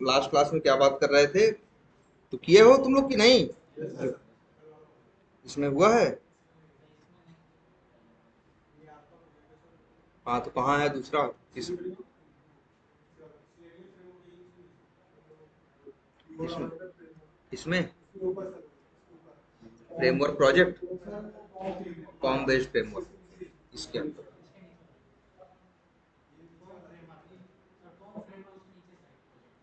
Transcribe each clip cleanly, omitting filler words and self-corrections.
Last class में क्या बात कर रहे थे, तो किए हो तुम लोग कि नहीं? इसमें हुआ है? हाँ, तो कहाँ है दूसरा? किस इसमें इसमें framework project, com based framework इसके अंदर।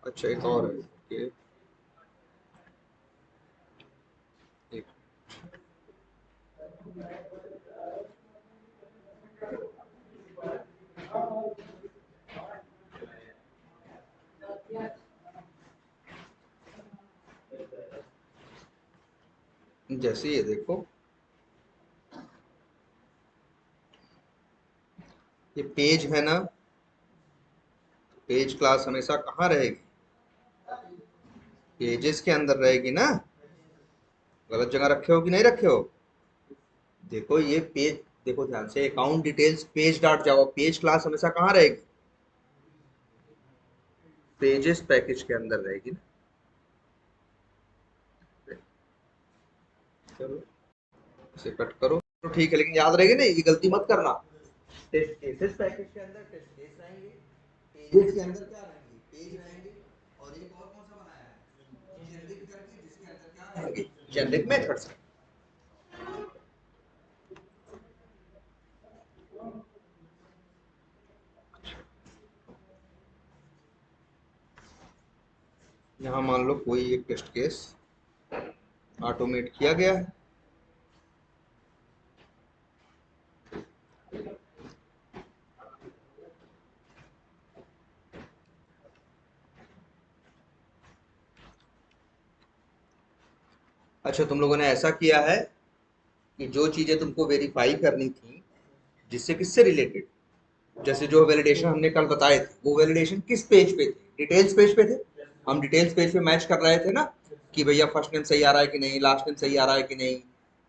अच्छा, एक और है। ओके, एक जैसे ये देखो, ये पेज है ना, पेज क्लास हमेशा कहाँ रहेगी? पेजेस के अंदर रहेगी ना। गलत जगह रखे हो कि नहीं रखे हो? देखो ये पेज, देखो ध्यान से, अकाउंट डिटेल्स पेज डॉट जावा, पेज क्लास हमेशा कहाँ रहेगी? पेजेस पैकेज के अंदर रहेगी ना। चलो इसे कट करो तो ठीक है, लेकिन याद रहेगी ना, ये गलती मत करना। टेस्ट केसेस पैकेज के अंदर टेस्ट केस रहेंगे, पेजेस के अंदर क्या रहेंगे? पेज रहेंगे। और एक और कौन सा बनाया है, जेनरिक करके, जिसके अंदर क्या रहेंगे? Generic methods. यहाँ मान लो कोई एक टेस्ट केस ऑटोमेट किया गया है। अच्छा, तुम लोगों ने ऐसा किया है कि जो चीजें तुमको वेरीफाई करनी थी, जिससे किससे रिलेटेड, जैसे जो वैलिडेशन हमने कल बताए थे, वो वैलिडेशन किस पेज पे थे? डिटेल्स पेज पे थे। हम डिटेल्स पेज पे मैच कर रहे थे ना, कि भैया फर्स्ट नेम सही आ रहा है कि नहीं, लास्ट नेम सही आ रहा है कि नहीं,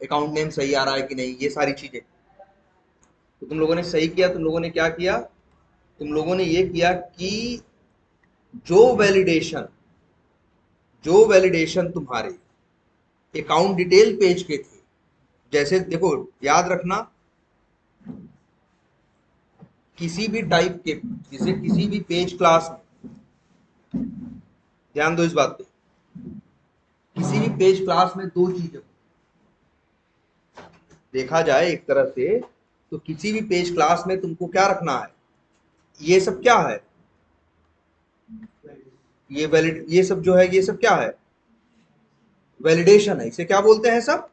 अकाउंट नेम सही आ रहा है कि नहीं, ये सारी चीजें। तो तुम लोगों ने सही किया। तुम लोगों ने क्या किया? तुम लोगों ने ये किया कि जो वैलिडेशन जो वैलिडेशन तुम्हारे अकाउंट डिटेल पेज के थे, जैसे देखो, याद रखना, किसी भी टाइप के, जैसे किसी भी पेज क्लास में, ध्यान दो इस बात पे, किसी भी पेज क्लास में दो चीजें देखा जाए एक तरह से, तो किसी भी पेज क्लास में तुमको क्या रखना है? ये सब क्या है? ये वैलिड, ये सब जो है, ये सब क्या है? वैलिडेशन है। इसे क्या बोलते हैं सब?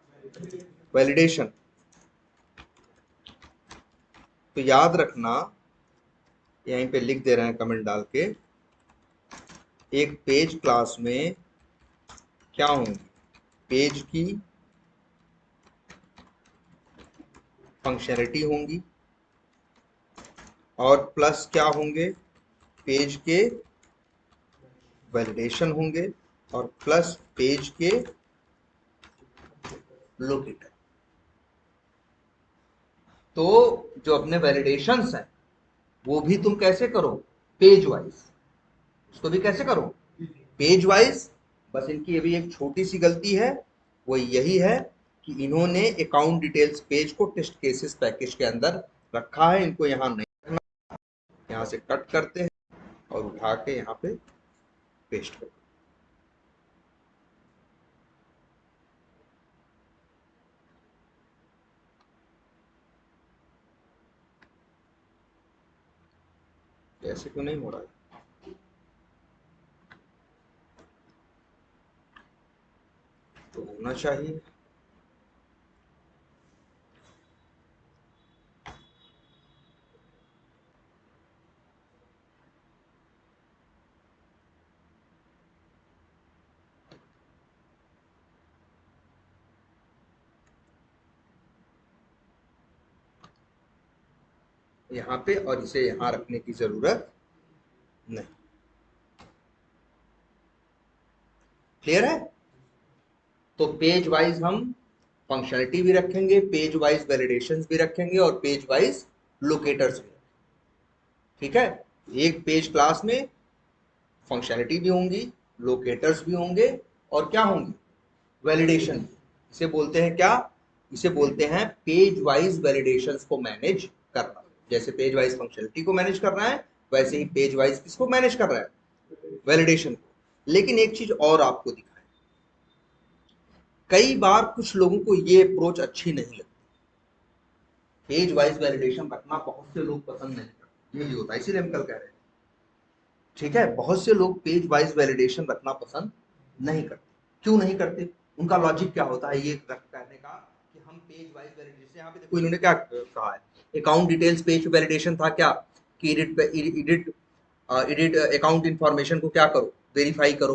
वैलिडेशन। तो याद रखना, यहीं पे लिख दे रहे हैं कमेंट डाल के, एक पेज क्लास में क्या होंगी? पेज की फंक्शनलिटी होंगी, और प्लस क्या होंगे? पेज के वैलिडेशन होंगे, और प्लस पेज के लोकेटर। तो जो अपने वैलिडेशंस हैं, वो भी तुम कैसे करो? Page wise. उसको भी कैसे करो? Page wise. बस इनकी अभी एक छोटी सी गलती है, वो यही है कि इन्होंने अकाउंट डिटेल्स पेज को टेस्ट केसेस पैकेज के अंदर रखा है। इनको यहाँ नहीं रखना। यहाँ से कट करते हैं और उठा के यहाँ पे पेस्ट करते हैं। ऐसे क्यों नहीं हो रहा है? तो होना चाहिए। यहाँ पे, और इसे यहाँ रखने की जरूरत नहीं। क्लियर है? तो पेज वाइज हम फंक्शनलिटी भी रखेंगे, पेज वाइज वैलिडेशंस भी रखेंगे, और पेज वाइज लोकेटर्स भी। ठीक है? एक पेज क्लास में फंक्शनैलिटी भी होंगी, लोकेटर्स भी होंगे, और क्या होंगे, वैलिडेशन भी। इसे बोलते हैं क्या, इसे बोलते हैं पेज वाइज वैलिडेशन को मैनेज करना। जैसे पेज वाइज फंक्शनैलिटी को मैनेज कर रहा है, वैसे ही पेज वाइज किसको मैनेज कर रहा है, वैलिडेशन को। लेकिन एक चीज और आपको दिखाएं, कई बार कुछ लोगों को ये अप्रोच अच्छी नहीं लगती। पेज वाइज वैलिडेशन रखना बहुत से लोग पसंद नहीं करते, ये भी होता है, इसीलिए हम कल कह रहे हैं। ठीक है, बहुत से लोग पेज वाइज वैलिडेशन रखना पसंद नहीं करते। क्यों नहीं करते, उनका लॉजिक क्या होता है ये कहने का कि हम पेज वाइज वैलिडेशन, यहाँ पे देखो इन्होंने क्या कहा है, अकाउंट डिटेल्स पेज वैलिडेशन था क्या, कि एडिट एडिट अकाउंट इंफॉर्मेशन को क्या करो, वेरीफाई करो,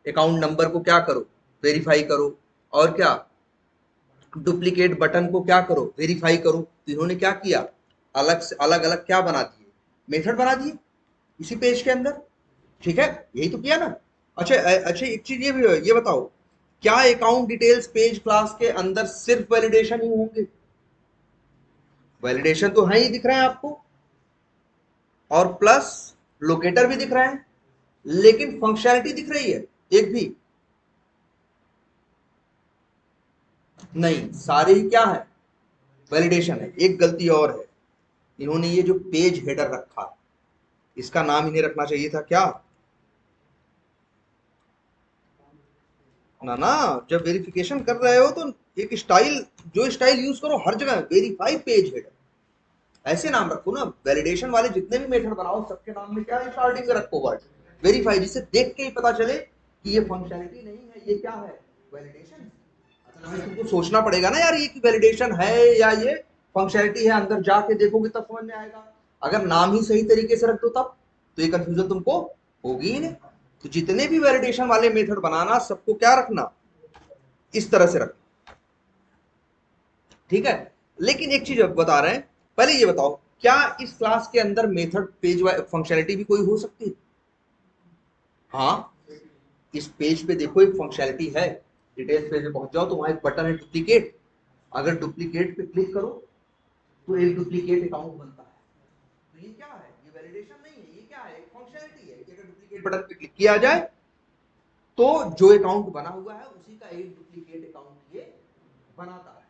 अकाउंट नंबर को क्या करो, वेरीफाई करो, और क्या, डुप्लीकेट बटन को क्या करो, वेरीफाई करो। तो इन्होंने क्या किया, अलग से अलग अलग क्या बना दिए, मेथड बना दिए इसी पेज के अंदर। ठीक है, यही तो किया ना। अच्छा अच्छा, एक चीज ये भी, ये बताओ, क्या अकाउंट डिटेल्स पेज क्लास के अंदर सिर्फ वैलिडेशन ही होंगे, वैलिडेशन तो है ही दिख रहे हैं आपको, और प्लस लोकेटर भी दिख रहा है, लेकिन फंक्शनैलिटी दिख रही है एक भी नहीं, सारे ही क्या है, वैलिडेशन है। एक गलती और है, इन्होंने ये जो पेज हेडर रखा है, इसका नाम इन्हें रखना चाहिए था क्या, ना ना, जब वेरिफिकेशन कर रहे हो तो एक स्टाइल, जो स्टाइल यूज करो हर जगह, वेरीफाई पेज हेडर, ऐसे नाम रखो ना। वैलिडेशन वाले जितने भी मेथड बनाओ सबके नाम में क्या स्टार्टिंग में रखो वर्ड वेरीफाई, जिससे देख के ही पता चले कि ये फंक्शनैलिटी नहीं है, ये क्या है, वैलिडेशन। अतरवाइज तुमको सोचना पड़ेगा ना यार, ये कि वैलिडेशन है या ये फंक्शनैलिटी है, अंदर जाके देखोगे तब समझ में आएगा। अगर नाम ही सही तरीके से रख दो तब तो ये कंफ्यूजन तुमको होगी ही नहीं। तो जितने भी वैलिडेशन वाले मेथड बनाना, सबको क्या रखना, इस तरह से रखना। ठीक है, लेकिन एक चीज बता रहे हैं, पहले ये बताओ, क्या इस क्लास के अंदर मेथड पेज फंक्शनैलिटी भी कोई हो सकती है, हाँ, इस पेज पे देखो एक फंक्शनैलिटी है, डिटेल्स पेज पे पहुंच जाओ तो वहां एक बटन है डुप्लीकेट, अगर डुप्लीकेट पे क्लिक करो तो एक डुप्लीकेट अकाउंट बनता है। तो ये क्या है, ये वैलिडेशन नहीं है, ये क्या है, एक फंक्शनैलिटी है कि अगर डुप्लीकेट बटन पे क्लिक किया जाए तो जो अकाउंट बना हुआ है उसी का एक डुप्लीकेट अकाउंट ये बनाता है।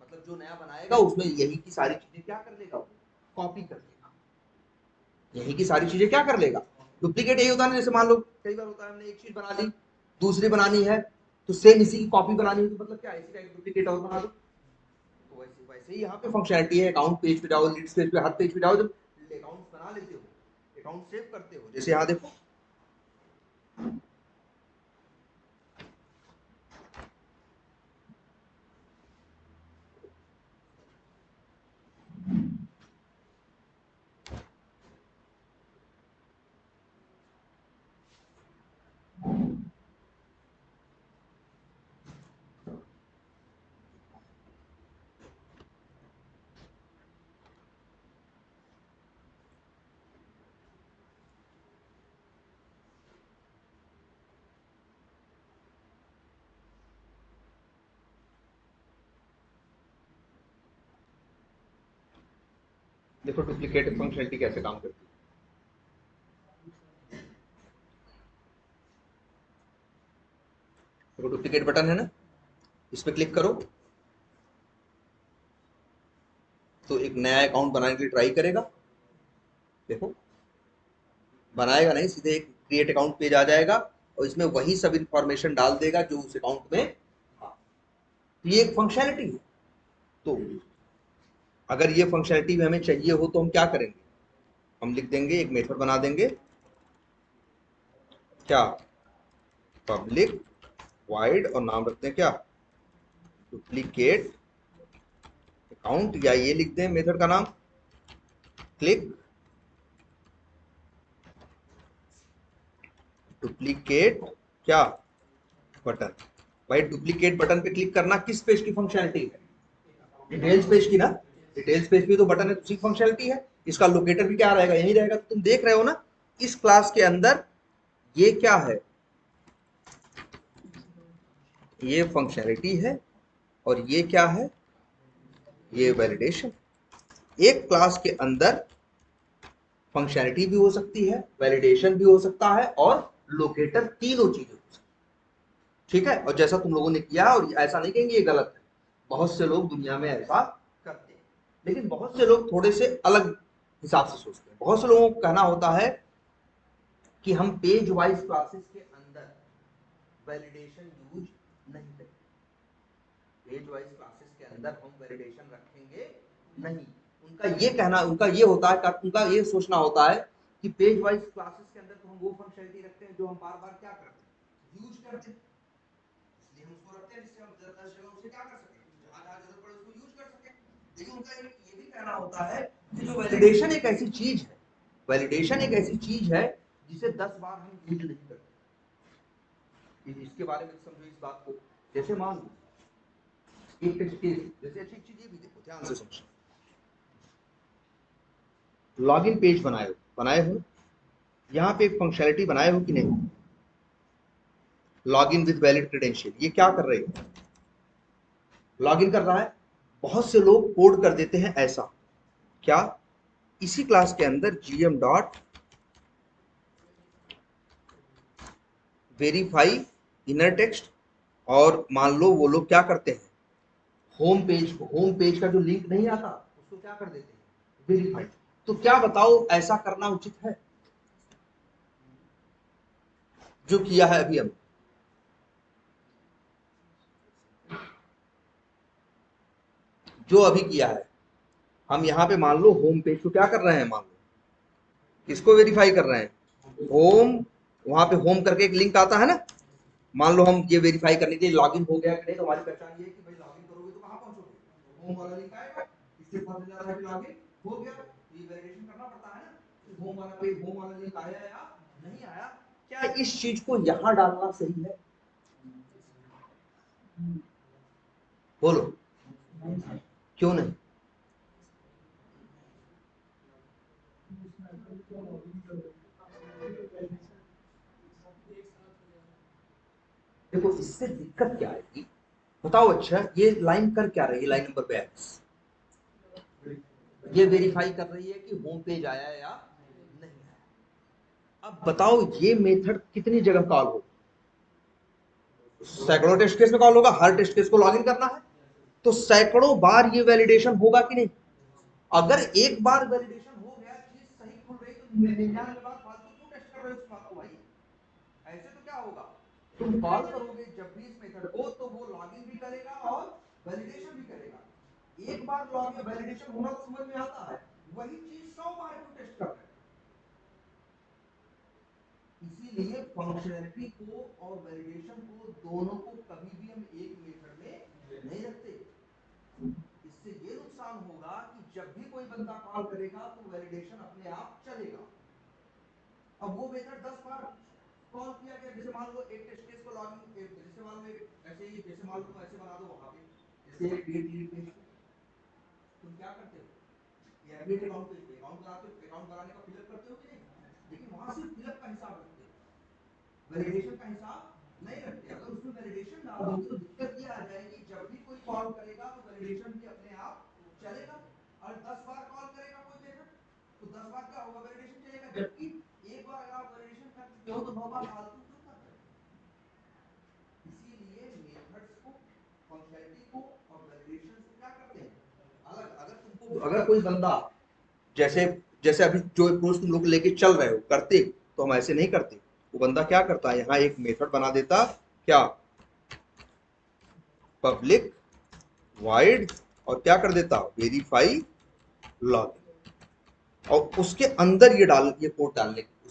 मतलब जो नया बनाएगा उसमें यही की सारी चीजें क्या कर लेगा, कॉपी कर लेगा, यही की सारी चीजें क्या कर लेगा, डुप्लीकेट। यही होता है, जैसे मान लो कई बार होता है हमने एक चीज बना ली, दूसरी बनानी है, तो सेम इसी की कॉपी बनानी है, तो मतलब क्या, इसी का एक डुप्लीकेट और बना दो। तो वैसे वैसे ही यहाँ पे फंक्शनैलिटी है, अकाउंट पेज पे जाओ, लीड्स पेज पे, हर पेज पे जाओ, जब अकाउंट बना लेते हो, अकाउंट सेव करते हो, जैसे यहाँ देखो, देखो डुप्लीकेट फंक्शनैलिटी कैसे काम करती है। देखो डुप्लीकेट बटन है ना, इस पे क्लिक करो तो एक नया अकाउंट बनाने के लिए ट्राई करेगा, देखो बनाएगा नहीं, सीधे एक क्रिएट अकाउंट पेज आ जाएगा और इसमें वही सब इंफॉर्मेशन डाल देगा जो उस अकाउंट में था। तो ये एक फंक्शनैलिटी है। तो अगर ये फंक्शनैलिटी भी हमें चाहिए हो तो हम क्या करेंगे, हम लिख देंगे, एक मेथड बना देंगे, क्या, पब्लिक वाइड, और नाम रखते हैं क्या, डुप्लीकेट अकाउंट, या ये लिख दें मेथड का नाम, क्लिक डुप्लीकेट क्या, बटन। भाई डुप्लीकेट बटन पे क्लिक करना किस पेज की फंक्शनैलिटी है, डिटेल्स पेज की ना, डिटेल्स पेज पे तो बटन है, दूसरी फंक्शनैलिटी है। इसका लोकेटर भी क्या रहेगा, यही रहेगा। तो तुम देख रहे हो ना, इस क्लास के अंदर ये क्या है, ये फंक्शनैलिटी है, और ये क्या है, ये वैलिडेशन। एक क्लास के अंदर फंक्शनैलिटी भी हो सकती है, वैलिडेशन भी हो सकता है और लोकेटर, तीनों चीजें हो सकती है। ठीक है, और जैसा तुम लोगों ने किया, और ऐसा नहीं कहेंगे ये गलत है, बहुत से लोग दुनिया में ऐसा करते हैं, लेकिन बहुत से लोग थोड़े से अलग हिसाब से सोचते हैं। बहुत से लोगों को कहना होता है कि हम पेज वाइज क्लासेस के अंदर वैलिडेशन यूज नहीं करेंगे, पेज वाइज क्लासेस के अंदर हम वैलिडेशन रखेंगे नहीं। उनका ये कहना, उनका ये होता है, उनका ये सोचना होता है कि पेज वाइज क्लासेस के अंदर तो हम वो फंक्शनलिटी रखते हैं जो हम बार बार क्या करते हैं, यूज करते हैं, इसलिए हम उसको रखते हैं जिससे हम 10 जगह उसे क्या कर सकें, जहां जहां जरूरत पड़े उसको यूज कर सकें। लेकिन उनका ये भी कहना होता है कि जो वैलिडेशन एक ऐसी चीज है, वैलिडेशन एक ऐसी चीज है जिसे 10 बार हम यूज नहीं करते। इसके बारे में समझो इस बात को। जैसे मान लो एक टेस्ट केस, जैसे अच्छी चीज ये भी देखो, ध्यान से समझो। लॉगिन पेज बनाए हो, यहाँ पे एक फंक्शनलिटी बनाए हो कि नहीं, लॉगिन विद वैलिड क्रेडेंशियल, ये क्या कर रहे हो, लॉगिन कर रहा है। बहुत से लोग कोड कर देते हैं ऐसा, क्या, इसी क्लास के अंदर gm dot verify inner text, और मान लो वो लोग क्या करते हैं, होम पेज का जो लिंक नहीं आता उसको क्या कर देते हैं, वेरीफाई। तो क्या बताओ, ऐसा करना उचित है जो किया है अभी हम? जो अभी किया है, हम यहाँ पे मान लो होम पेज को क्या कर रहे हैं, मान लो किसको वेरीफाई कर रहे हैं, होम, वहां पे होम करके एक लिंक आता है ना, मान लो हम ये वेरीफाई करने के लिए लॉगिन हो गया कि नहीं, तो हमारी पहचान ये है कि भाई लॉगिन करोगे तो कहां पहुंचोगे, होम वाला लिंक आएगा, इससे पता चल रहा है कि लॉगिन हो गया। ये वैलिडेशन करना पड़ता है ना कि होम वाला पेज, होम वाला लिंक आया या नहीं आया। क्या इस चीज को यहां डालना सही है, बोलो, क्यों नहीं? देखो इससे दिक्कत क्या आएगी, बताओ। अच्छा ये लाइन कर क्या रही है, लाइन नंबर 42, ये वेरीफाई कर रही है कि होम पेज आया या नहीं आया। अब बताओ ये मेथड कितनी जगह कॉल हो, सैकड़ों टेस्ट केस में कॉल होगा, हर टेस्ट केस को लॉगिन करना है, तो सैकड़ों बार ये वैलिडेशन होगा कि नहीं? अगर एक बार वैलिडेशन हो गया, चीज सही खुल रही, तो 99 बार फालतू क्यों टेस्ट कर रहे हो उस बात को भाई? ऐसे तो क्या होगा, तुम कॉल करोगे जब भी इस मेथड को, तो वो लॉगिन भी करेगा और वैलिडेशन भी करेगा। एक बार लॉगिन वैलिडेशन होना तो समझ में आता है, वही चीज 100 बार क्यों टेस्ट कर रहे हैं? इसीलिए फंक्शनैलिटी को और वैलिडेशन को, दोनों को कभी भी हम एक मेथड में नहीं रखते। इससे ये नुकसान होगा कि जब भी कोई बंदा कॉल करेगा तो वैलिडेशन अपने आप चलेगा। अब वो मेथड 10 बार कॉल किया गया, जैसे मान लो एक टेस्ट केस को लॉगिन, जैसे मान लो ऐसे ही, जैसे मान लो तुम ऐसे बना दो वहां पे, जैसे डेट पेज, तुम क्या करते हो, ये एडमिट अकाउंट पेज पे अकाउंट बनाते हो, अकाउंट बनाने का फिलअप करते हो कि नहीं, लेकिन वहां सिर्फ फिलअप का हिसाब रखते हो, वैलिडेशन का हिसाब नहीं रखते। अगर उसमें वैलिडेशन डाल दोगे तो दिक्कत ये आ जाएगी, जब भी कोई कॉल करेगा तो वैलिडेशन भी अपने आप चलेगा। और 10 बार कॉल करेगा कोई मेथड, तो 10 बार क्या होगा, वैलिडेशन चलेगा। जबकि एक बार अगर आप वैलिडेशन कर चुके हो तो 9 बार फालतू क्यों कर रहे हो? इसीलिए मेथड्स को, फंक्शनैलिटी को और वैलिडेशन को क्या करते हैं, अलग। अगर तुमको, अगर कोई बंदा, जैसे जैसे अभी जो अप्रोच तुम लोग लेके चल रहे हो करते, तो हम ऐसे नहीं करते। वो बंदा क्या करता है, यहाँ एक मेथड बना देता, क्या, पब्लिक वाइड, और क्या कर देता, वेरीफाई लॉगिन, और उसके अंदर ये कोड डालने की,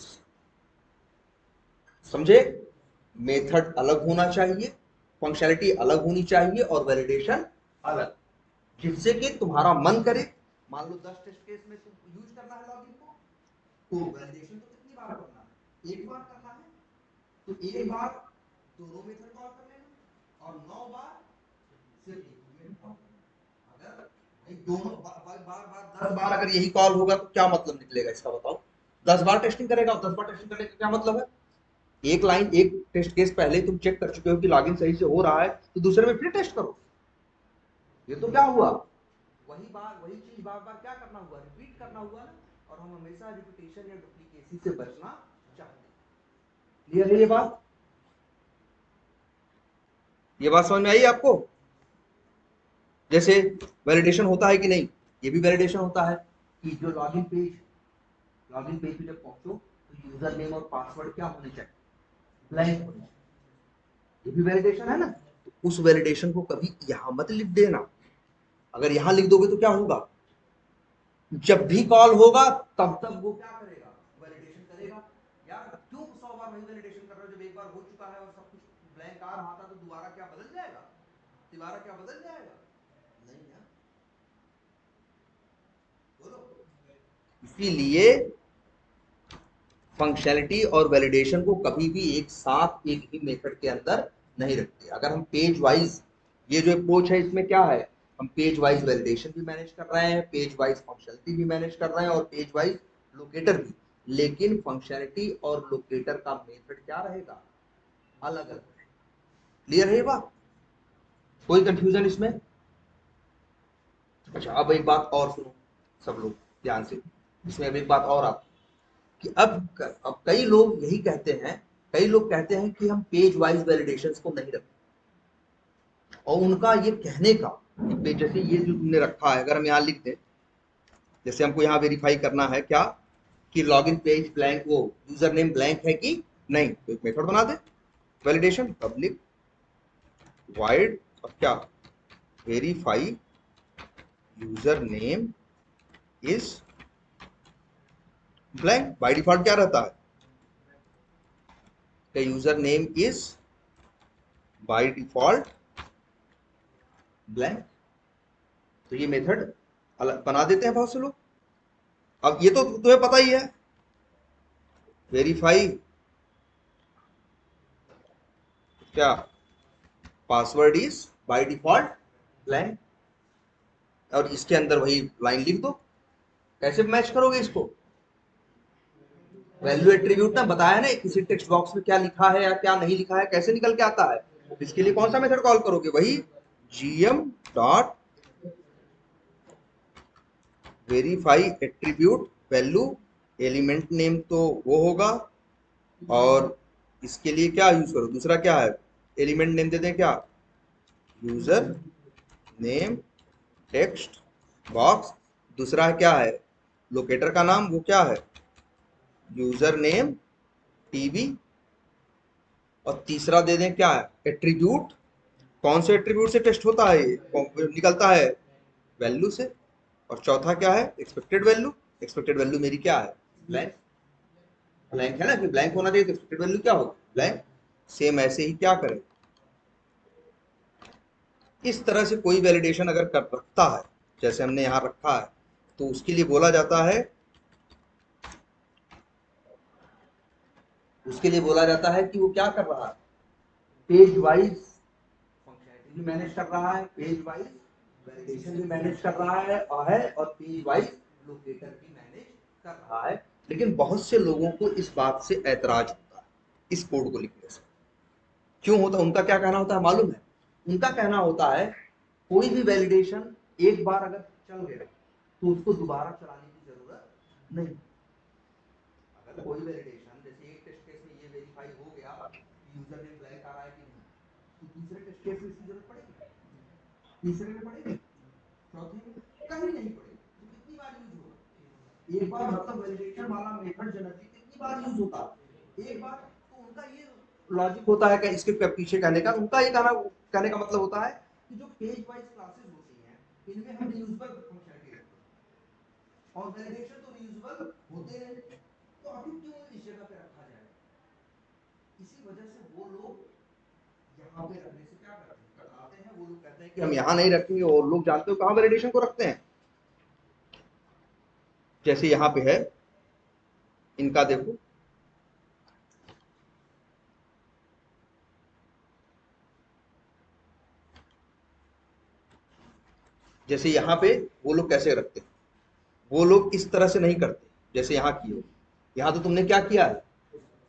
समझे? मेथड अलग होना चाहिए, फंक्शनैलिटी अलग होनी चाहिए और वैलिडेशन अलग, जिससे कि तुम्हारा मन करे। मान लो 10 टेस्ट केस में तुम यूज करना है लॉगिन को, तो वैलिडेशन तो कितनी बार करना है, एक बार करना है, तो एक बार दोनों मेथड कॉल कर लेना, और 9 बार सिर्फ एक ही मेथड कॉल करना। अगर भाई दोनों बार बार 10 बार अगर यही कॉल होगा तो क्या मतलब निकलेगा इसका, बताओ? 10 बार टेस्टिंग करेगा, और 10 बार टेस्टिंग करने का क्या मतलब है? एक लाइन, एक टेस्ट केस पहले तुम चेक कर चुके हो कि लॉगिन सही से हो रहा है, तो दूसरे में फिर टेस्ट करो। ये तो क्या हुआ, वही बार वही चीज बार बार क्या करना हुआ, रिपीट करना हुआ ना। और और हम हमेशा रिपीटेशन या डुप्लीकेसी से बचना चाहते हैं। क्लियर है ये बात समझ में आई आपको? जैसे वैलिडेशन होता है कि नहीं, ये भी वैलिडेशन होता है कि जो लॉगिन पेज पे जब पहुंचो तो यूजर नेम और पासवर्ड क्या होने चाहिए, ब्लैंक होने चाहिए। ये भी वैलिडेशन है ना। तो उस वैलिडेशन को कभी यहां मत लिख देना। अगर यहां लिख दोगे तो क्या होगा, जब भी कॉल होगा तब तक वो क्या करेगा, वैलिडेशन करेगा। यार क्यों 100 बार वही वैलिडेशन कर रहे हो, जब एक बार हो चुका है और सब कुछ ब्लैंक आ रहा था तो दोबारा क्या बदल जाएगा, नहीं ना। बोलो। इसीलिए फंक्शनलिटी और वैलिडेशन को कभी भी एक साथ एक ही मेथड के अंदर नहीं रखते। अगर हम पेज वाइज, ये जो अप्रोच है इसमें क्या है, हम पेज वाइज वैलिडेशन भी मैनेज कर रहे हैं, पेज वाइज फंक्शनलिटी भी मैनेज कर रहे हैं और पेज वाइज लोकेटर भी। लेकिन फंक्शनलिटी और लोकेटर का मेथड क्या रहेगा, अलग अलग। क्लियर है ये बात? कोई कंफ्यूजन इसमें? अच्छा अब एक बात और सुनो सब लोग ध्यान से, इसमें अब एक बात और आती है कि अब कई लोग कहते हैं कि हम पेज वाइज वैलिडेशंस को नहीं रखते। और उनका ये कहने का कि जैसे ये जो तुमने रखा है, अगर हम यहाँ लिख दें, जैसे हमको यहाँ वेरीफाई करना है क्या कि लॉगिन पेज ब्लैंक, वो यूजर नेम ब्लैंक है कि नहीं, तो एक मेथड बना दे वैलिडेशन पब्लिक वाइड और क्या verify user name is blank. By default क्या रहता है, user name is by default blank. तो ये मेथड अलग बना देते हैं बहुत से लोग। अब ये तो तुम्हें पता ही है, वेरीफाई क्या password is by default blank, और इसके अंदर वही लाइन लिख दो। कैसे मैच करोगे इसको, वैल्यू एट्रीब्यूट ना बताया ना किसी टेक्स्ट बॉक्स में क्या लिखा है या क्या नहीं लिखा है, कैसे निकल के आता है। इसके लिए कौन सा मेथड कॉल करोगे, वही gm dot verify attribute value, element name तो वो होगा, और इसके लिए क्या यूज करो, दूसरा क्या है, एलिमेंट नेम दे दें क्या, यूजर नेम टेक्स्ट बॉक्स। दूसरा है क्या है, लोकेटर का नाम वो क्या है, यूजर नेम टीवी। और तीसरा दे दें क्या है, एट्रीब्यूट, कौन से एट्रीब्यूट से टेस्ट होता है, निकलता है वैल्यू से। और चौथा क्या है, एक्सपेक्टेड वैल्यू। एक्सपेक्टेड वैल्यू मेरी क्या है, ब्लैंक। ब्लैंक है ना, कि ब्लैंक होना चाहिए तो एक्सपेक्टेड वैल्यू क्या होगा, ब्लैंक। सेम ऐसे ही क्या करें, इस तरह से कोई वैलिडेशन अगर कर रखता है जैसे हमने यहाँ रखा है, तो उसके लिए बोला जाता है कि वो क्या कर रहा है, पेज वाइज फंक्शनैलिटी भी मैनेज कर रहा है, पेज वाइज वैलिडेशन भी मैनेज कर रहा है और पेज वाइज लोकेटर भी मैनेज कर रहा है। लेकिन बहुत से लोगों को इस बात से ऐतराज होता है इस कोड को लिखने से। क्यों होता, उनका क्या कहना होता है मालूम है, उनका कहना होता है कोई भी वैलिडेशन एक बार अगर चल गया तो उसको दोबारा चलाने की जरूरत नहीं। अगर कोई वैलिडेशन जैसे एक टेस्ट केस में ये वेरीफाई हो गया यूजर नेम ब्लैंक आ रहा है कि नहीं, तो दूसरे टेस्ट केस में इसकी जरूरत पड़ेगी, तीसरे में पड़ेगी, चौथे में कहीं नहीं पड़ेगी। तो कितनी बार यूज होगा, एक बार, मतलब वैलिडेशन वाला मेथड जनरली कितनी बार यूज होता है, एक बार। तो उनका ये लॉजिक होता है कि इसके पीछे कहने का, उनका ये कहने का मतलब होता है कि जो पेज वाइज क्लासेस होती हैं इनमें हम रियूजेबल फंक्शनलिटी रखते हैं और वैलिडेशन तो रियूजेबल होते हैं, तो आखिर क्यों इस जगह पे रखा जाए। इसी वजह से वो लोग यहाँ पे रखने से क्या करते हैं, कतराते हैं। वो लोग कहते हैं कि हम यहाँ नहीं रखेंगे, और लोग जानते हो कहाँ वैलिडेशन को रखते हैं, जैसे यहाँ पे है इनका देखो, जैसे यहाँ पे वो लोग कैसे रखते हैं, वो लोग इस तरह से नहीं करते जैसे यहाँ की हो। यहाँ तो तुमने क्या किया है,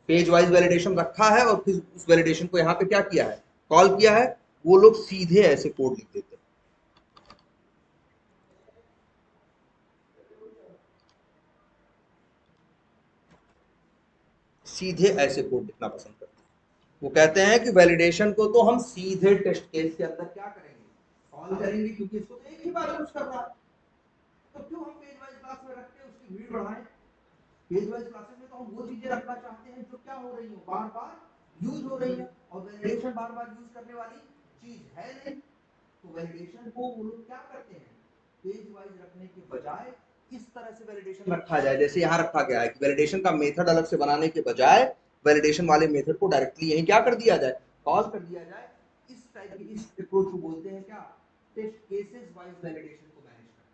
पेज वाइज वैलिडेशन रखा है और फिर उस वैलिडेशन को यहाँ पे क्या किया है, कॉल किया है। वो लोग सीधे ऐसे कोड लिख देते हैं। सीधे ऐसे कोड लिखना पसंद करते हैं। वो कहते हैं कि वैलिडेशन को तो हम सीधे टेस्ट केस के अंदर क्या करेंगे, कॉल करेंगे, क्योंकि इसको तो एक ही बार यूज करना है। तो क्यों हम पेज वाइज क्लास में रख के उसकी भीड़ बढ़ाएं। पेज वाइज क्लासेस में तो हम वो चीजें रखना चाहते हैं जो क्या हो रही हो, बार बार यूज हो रही है, और वैलिडेशन बार बार यूज करने वाली चीज है नहीं। तो वैलिडेशन को वो लोग क्या करते हैं, पेज वाइज रखने के बजाय इस तरह से वैलिडेशन रखा जाए, जैसे यहाँ रखा गया है कि वैलिडेशन का मेथड अलग से बनाने के बजाय वैलिडेशन वाले मेथड को डायरेक्टली यहीं क्या कर दिया जाए, कॉल कर दिया जाए। इस टाइप की इस अप्रोच को बोलते हैं क्या, टेस्ट केसेस वाइज वैलिडेशन को मैनेज करना।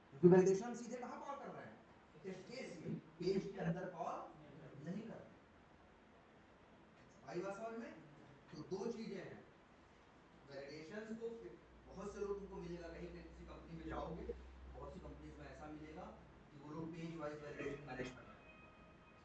क्योंकि वैलिडेशन सीधे कहां कॉल कर रहे हैं, टेस्ट केस में, पेज के अंदर कॉल नहीं कर रहे। आई बात समझ में। तो दो चीजें हैं, वैलिडेशन को बहुत से लोग तुमको मिलेगा, कहीं पे किसी कंपनी में जाओगे, बहुत सी कंपनीज में ऐसा मिलेगा कि वो लोग पेज वाइज वैलिडेशन मैनेज कर रहे हैं,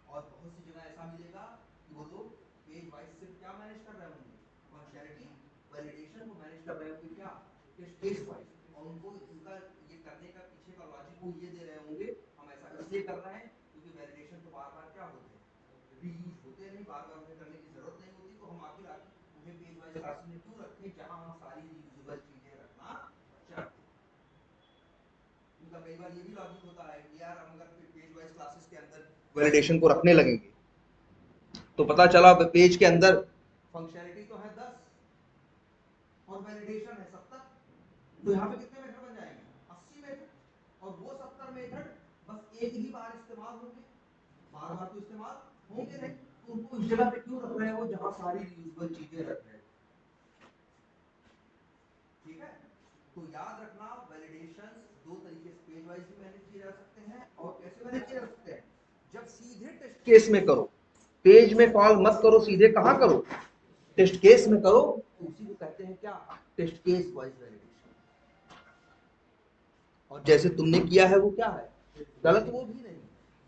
और बहुत सी जगह ऐसा मिलेगा कि वो लोग पेज वाइज सिर्फ क्या मैनेज कर रहे होंगे, फंक्शनैलिटी वैलिडेशन को मैनेज कर रहे होंगे, क्या टेस्ट केस वाइज। और उनको इसका ये करने का पीछे का लॉजिक वो ये दे रहे होंगे, हम ऐसा इसलिए कर रहे हैं क्योंकि वैलिडेशन तो बार बार क्या होते हैं, रीयूज होते नहीं, बार बार उन्हें करने की जरूरत नहीं होती, तो हम आखिर उन्हें पेज वाइज क्लासेस में क्यों रखें जहां हम सारी रीयूजेबल चीजें रखना चाहते हैं। उनका कई बार ये भी लॉजिक होता है कि यार हम अगर पेज वाइज क्लासेस के अंदर वैलिडेशन को रखने लगेंगे तो पता चला पेज के अंदर फंक्शनैलिटी तो है 10 और वैलिडेशन है 70, तो यहाँ पे कितने मेथड बन जाएंगे, 80 मेथड, और वो 70 मेथड बस एक ही बार इस्तेमाल होंगे, बार बार तो इस्तेमाल होंगे नहीं। तो उनको इस जगह पे क्यों रख रहे हो जहां सारी रीयूजेबल चीजें रख रहे हो। ठीक है, तो याद रखना वैलिडेशन दो तरीके से पेज वाइज भी मैनेज किए जा सकते हैं, और कैसे मैनेज किए जा सकते हैं, जब सीधे टेस्ट केस में करो, पेज में कॉल मत करो, सीधे कहां करो, टेस्ट केस में करो, तो उसी को कहते हैं क्या, टेस्ट केस वाइज वैलिडेशन। और जैसे तुमने किया है वो क्या है, गलत वो भी नहीं।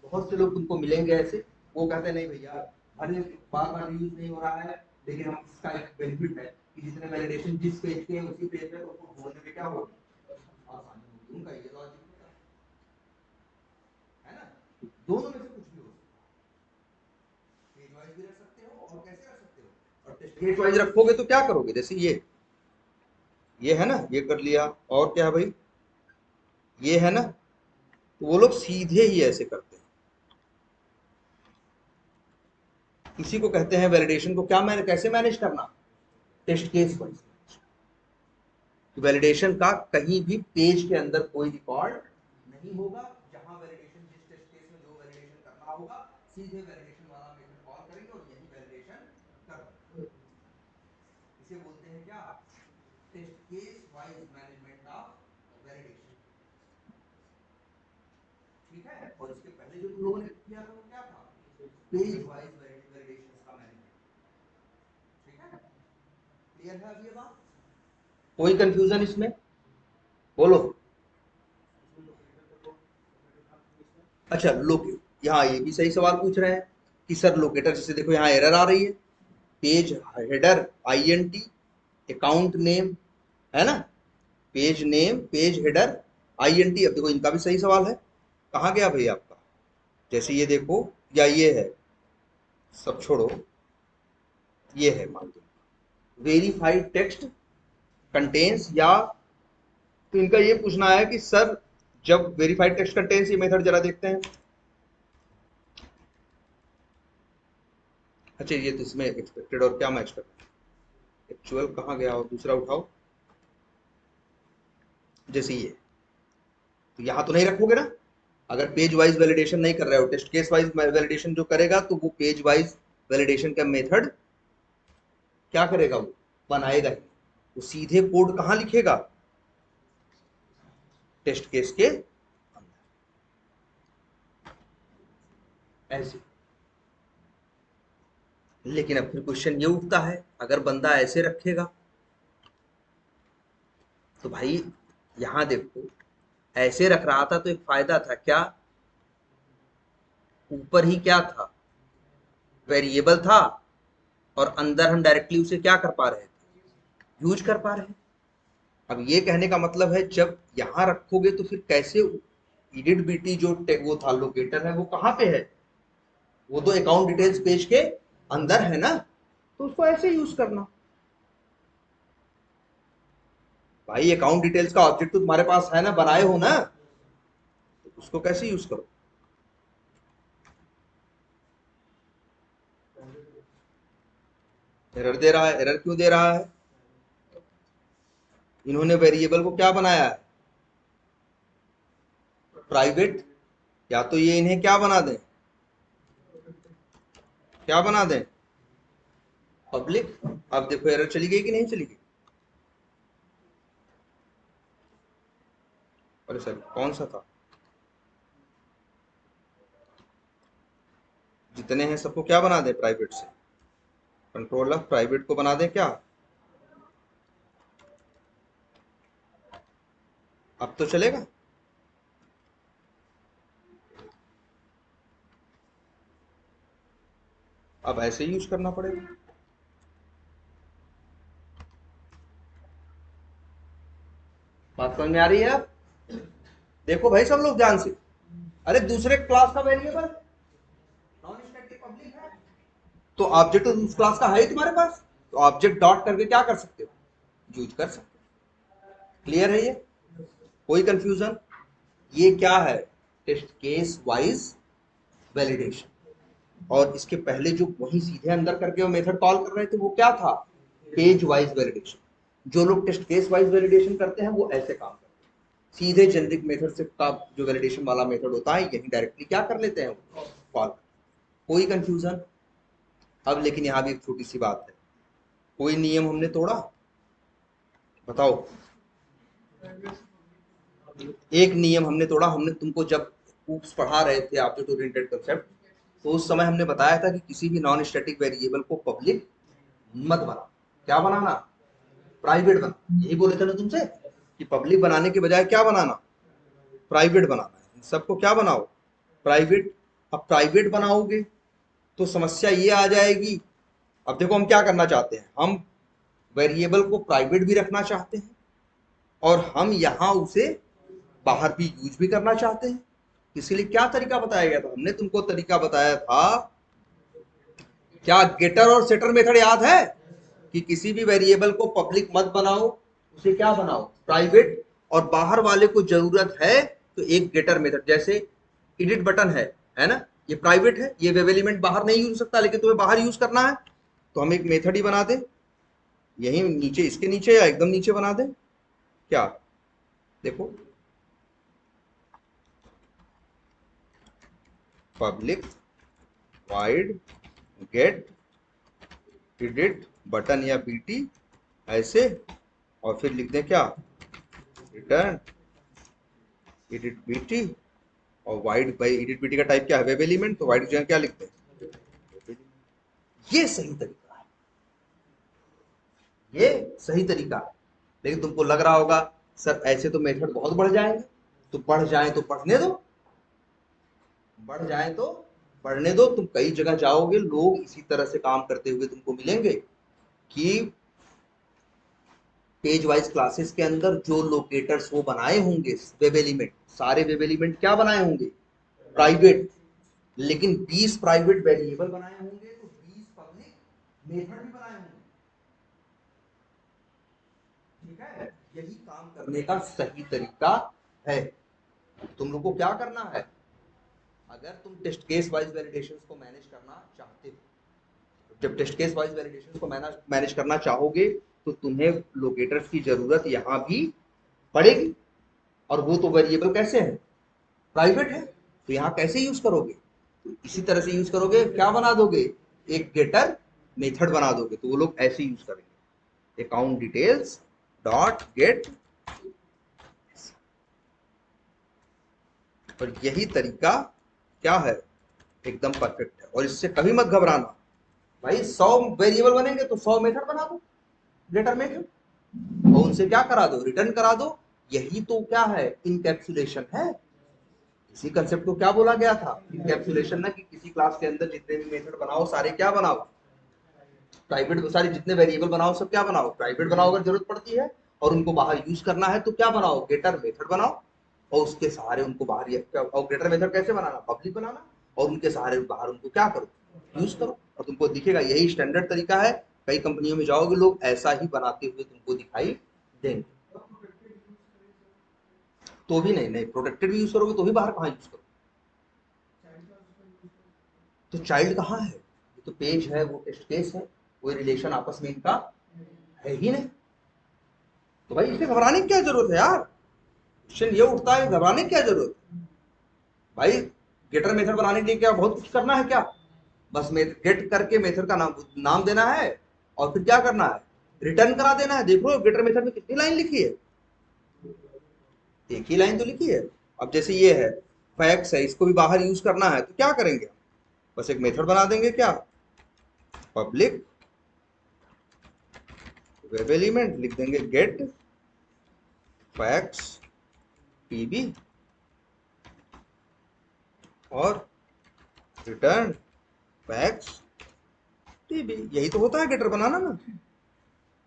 बहुत से लोग तुमको मिलेंगे ऐसे, वो कहते हैं नहीं भैया, अरे बार बार यूज नहीं हो रहा है, लेकिन हम इसका एक बेनिफिट है कि जितने वैलिडेशन जिस पेज के हैं उसी पेज पे तो उसको ढूंढने में क्या होगी, आसानी होगी। उनका ये लॉजिक होता है ना। दोनों में से कुछ भी हो सकता है, पेज वाइज भी रख सकते हो और कैसे रख सकते हो, और टेस्ट केस वाइज रखोगे तो क्या करोगे, जैसे ये है ना, ये कर लिया, और क्या भाई, ये है ना, तो वो लोग सीधे ही ऐसे करते हैं। इसी को कहते हैं वैलिडेशन को क्या कैसे मैनेज करना, टेस्ट केस वाइज। वैलिडेशन का कहीं भी पेज के अंदर कोई रिकॉर्ड नहीं होगा, जहां वैलिडेशन जिस टेस्ट केस में जो वैलिडेशन करना होगा सीधे वैलिडेशन वाला मेथड कॉल करेंगे और यही वैलिडेशन कर। इसे बोलते हैं क्या, test case wise management of validation. ठीक है, और इसके पहले जो तुम लोगों ने किया था वो क्या था, पेज वाइज वैलिडेशन का मैनेजमेंट। ठीक है, क्लियर है अभी ये बात, कोई कंफ्यूजन इसमें, बोलो। अच्छा लोकेट, यहाँ ये भी सही सवाल पूछ रहे हैं कि सर लोकेटर, जैसे देखो यहाँ एरर आ रही है, page header INT account name, है ना, page name page header INT. अब देखो इनका भी सही सवाल है, कहाँ गया भाई आपका, जैसे ये देखो, या ये है, सब छोड़ो, ये है मान लो वेरीफाइड टेक्स्ट कंटेन्स, या तो इनका ये पूछना है कि सर जब वेरीफाइड टेक्स्ट कंटेन्स, ये मेथड जरा देखते हैं। अच्छा ये तो इसमें एक्सपेक्टेड और क्या मैच करता है, एक्चुअल कहाँ गया, और दूसरा उठाओ, जैसे ये, तो यहाँ तो नहीं रखोगे ना, अगर पेज वाइज वैलिडेशन नहीं कर रहे हो, टेस्ट केस वाइज वैलिडेशन जो करेगा तो वो पेज वाइज वैलिडेशन का मेथड क्या करेगा, वो बनाएगा ही, वो सीधे कोड कहाँ लिखेगा, टेस्ट केस के अंदर, ऐसे। लेकिन अब फिर क्वेश्चन ये उठता है, अगर बंदा ऐसे रखेगा तो भाई यहां देखो, ऐसे रख रहा था तो एक फायदा था क्या, ऊपर ही क्या था, वेरिएबल था, और अंदर हम डायरेक्टली उसे क्या कर पा रहे थे, यूज कर पा रहे हैं। अब ये कहने का मतलब है जब यहां रखोगे तो फिर कैसे इडिट बीटी जो वो था लोकेटर है वो कहाँ पे है, वो तो अकाउंट डिटेल्स पेज के अंदर है ना, तो उसको ऐसे यूज करना। भाई अकाउंट डिटेल्स का ऑब्जेक्ट तो तुम्हारे पास है ना, बनाए हो ना, तो उसको कैसे यूज करो। एरर दे रहा है, एरर क्यों दे रहा है, इन्होंने वेरिएबल को क्या बनाया है, प्राइवेट। या तो ये इन्हें क्या बना दें, क्या बना दें, पब्लिक। अब देखो एरर चली गई कि नहीं चली गई। अरे सर कौन सा था, जितने हैं सबको क्या बना दें प्राइवेट से, कंट्रोल ऑफ प्राइवेट को बना दें क्या। अब तो चलेगा। अब ऐसे यूज करना पड़ेगा। बात समझ में आ रही है अब। देखो भाई सब लोग ध्यान से, अरे दूसरे क्लास का वेरिएबल नॉन स्टैटिक पब्लिक है, तो ऑब्जेक्ट तो उस क्लास का है ही तुम्हारे पास, तो ऑब्जेक्ट डॉट करके क्या कर सकते हो, यूज कर सकते हो। क्लियर है ये, कोई कंफ्यूजन। ये क्या है, टेस्ट केस वाइज वैलिडेशन। और इसके पहले जो वही सीधे अंदर करके वो मेथड कॉल कर रहे थे वो क्या था, पेज वाइज वैलिडेशन। जो लोग टेस्ट केस वाइज वैलिडेशन करते हैं वो ऐसे काम करते हैं, सीधे जेनरिक मेथड से का जो वैलिडेशन वाला मेथड होता है यही डायरेक्टली क्या कर लेते हैं, कॉल। कोई कंफ्यूजन। अब लेकिन यहाँ भी एक छोटी सी बात है, कोई नियम हमने तोड़ा, बताओ। एक नियम हमने तोड़ा, हमने तुमको जब ऊप्स पढ़ा रहे थे ऑब्जेक्ट ओरिएंटेड कंसेप्ट, तो उस समय हमने बताया था कि किसी भी नॉन स्टैटिक वेरिएबल को पब्लिक मत बना, क्या बनाना, प्राइवेट बना। यही बोले थे ना तुमसे कि पब्लिक बनाने के बजाय क्या बनाना, प्राइवेट बनाना है। इन सबको क्या बनाओ, प्राइवेट। अब प्राइवेट बनाओगे तो समस्या ये आ जाएगी। अब देखो हम क्या करना चाहते हैं, हम वेरिएबल को प्राइवेट भी रखना चाहते हैं और हम यहाँ उसे बाहर भी यूज भी करना चाहते हैं। इसीलिए क्या तरीका बताया गया था, हमने तुमको तरीका बताया था, क्या गेटर और सेटर मेथड याद है, कि किसी भी वेरिएबल को पब्लिक मत बनाओ, उसे क्या बनाओ, प्राइवेट। और बाहर वाले को जरूरत है तो एक गेटर मेथड, जैसे एडिट बटन है ना, ये प्राइवेट है, ये वेब एलिमेंट बाहर नहीं यूज सकता, लेकिन तुम्हें बाहर यूज करना है तो हम एक मेथड ही बना दें, यही नीचे इसके नीचे या एकदम नीचे बना दें क्या। देखो public void get edit button या बीटी ऐसे, और फिर लिख दें क्या, रिटर्न एडिट बीटी। और वाइड भाई एडिट बीटी का टाइप क्या है, वेब एलिमेंट, तो वाइड की जगह क्या लिखते हैं, ये सही तरीका है, ये सही तरीका है। लेकिन तुमको लग रहा होगा सर ऐसे तो मेथड बहुत बढ़ जाएंगे, तो बढ़ जाए तो पढ़ने दो, बढ़ जाए तो पढ़ने दो। तुम कई जगह जाओगे लोग इसी तरह से काम करते हुए तुमको मिलेंगे कि पेज वाइज क्लासेस के अंदर जो लोकेटर्स वो बनाए होंगे वेब एलिमेंट, सारे वेब एलिमेंट क्या बनाए होंगे, प्राइवेट। लेकिन 20 प्राइवेट वेरिएबल बनाए होंगे तो 20 पब्लिक मेथड भी बनाए होंगे। ठीक है, यही काम करने का सही तरीका है। तुम लोग को क्या करना है, अगर तुम टेस्ट केस वाइज वैलिडेशंस को मैनेज करना चाहते हो, जब टेस्ट केस वाइज वैलिडेशंस को मैनेज करना चाहोगे तो तुम्हें लोकेटर्स की जरूरत यहां भी पड़ेगी। और वो तो वेरिएबल कैसे है, प्राइवेट है, तो यहाँ कैसे यूज करोगे, तो इसी तरह से यूज करोगे, क्या बना दोगे, एक गेटर मेथड बना दोगे, तो वो लोग ऐसे यूज करेंगे, अकाउंट डिटेल्स डॉट गेट। और यही तरीका क्या है, एकदम परफेक्ट है। और इससे कभी मत घबराना भाई, 100 वेरिएबल बनेंगे तो 100 मेथड बना दो, गेटर मेथड, और उनसे क्या करा दो, रिटर्न करा दो। यही तो क्या है, इनकैप्सुलेशन है। इसी कंसेप्ट को क्या बोला गया था, इनकैप्सुलेशन ना, कि किसी क्लास के अंदर जितने भी मेथड बनाओ सारे क्या बनाओ, प्राइवेट। सारे जितने वेरिएबल बनाओ सब क्या बनाओ, प्राइवेट बनाओ अगर जरूरत पड़ती है, और उनको बाहर यूज करना है तो क्या बनाओ, गेटर मेथड बनाओ। और उसके सहारे उनको बाहर और ग्रेटर मेथड कैसे बनाना, पब्लिक बनाना, और उनके सहारे बाहर उनको क्या करो, यूज करो, और तुमको दिखेगा यही स्टैंडर्ड तरीका है। कई कंपनियों में जाओगे लोग ऐसा ही बनाते हुए तुमको दिखाई देंगे। तो भी नहीं, नहीं प्रोटेक्टेड भी यूज करोगे तो भी बाहर कहाँ यूज करोगे। तो चाइल्ड कहाँ है, ये तो पेज है, वो टेस्ट केस है, कोई रिलेशन आपस में इनका है ही नहीं। तो भाई इसमें घबराने की क्या जरूरत है यार, क्वेश्चन ये उठता है घबराने की क्या जरूरत है भाई। गेटर मेथड बनाने के लिए क्या बहुत कुछ करना है क्या, बस गेट करके मेथड का नाम देना है और फिर क्या करना है, रिटर्न करा देना है। देखो गेटर मेथड में कितनी लाइन लिखी है, एक ही लाइन तो लिखी है। अब जैसे ये है फैक्स है, इसको भी बाहर यूज करना है तो क्या करेंगे, बस एक मेथड बना देंगे, क्या, पब्लिक वेब एलिमेंट लिख देंगे, गेट फैक्स पीबी और रिटर्न फैक्स टीबी। यही तो होता है गेटर बनाना ना,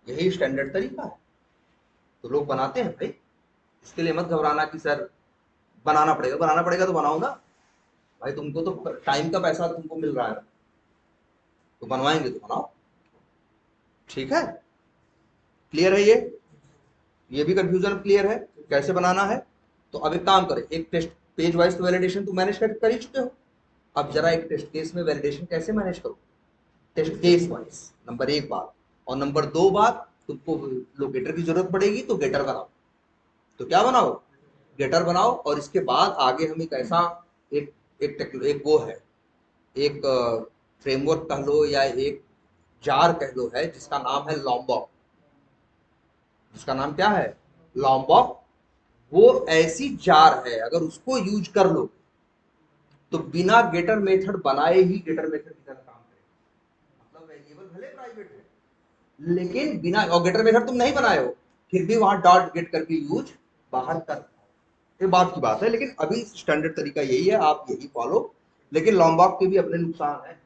यही स्टैंडर्ड तरीका है। तो लोग बनाते हैं भाई, इसके लिए मत घबराना कि सर बनाना पड़ेगा, बनाना पड़ेगा तो बनाओ ना भाई, तुमको तो टाइम का पैसा तुमको मिल रहा है, तो बनवाएंगे तो बनाओ। ठीक है, क्लियर है ये भी कंफ्यूजन क्लियर है कैसे बनाना है। तो अब एक काम करें, एक टेस्ट पेज वाइज तो वैलिडेशन तुम मैनेज कर ही चुके हो, अब जरा एक टेस्ट केस में वैलिडेशन कैसे मैनेज करो, टेस्ट केस वाइज, नंबर एक बात। और नंबर दो बात, तुमको लोकेटर की जरूरत पड़ेगी तो गेटर बनाओ। तो क्या बनाओ, गेटर बनाओ, और इसके बाद आगे हम एक ऐसा एक एक वो है, एक फ्रेमवर्क कह लो या एक जार कह लो है, जिसका नाम है लॉम्बॉक। जिसका नाम क्या है, लॉम्बॉक। वो ऐसी जार है, अगर उसको यूज कर लो तो बिना गेटर मेथड बनाए ही गेटर मेथड की तरह काम करेगा। मतलब वेरिएबल भले प्राइवेट है लेकिन बिना, और गेटर मेथड तुम नहीं बनाए हो फिर भी वहां डॉट गेट करके यूज बाहर कर, ये बात की बात है। लेकिन अभी स्टैंडर्ड तरीका यही है, आप यही फॉलो। लेकिन लॉम्बॉक के भी अपने नुकसान है,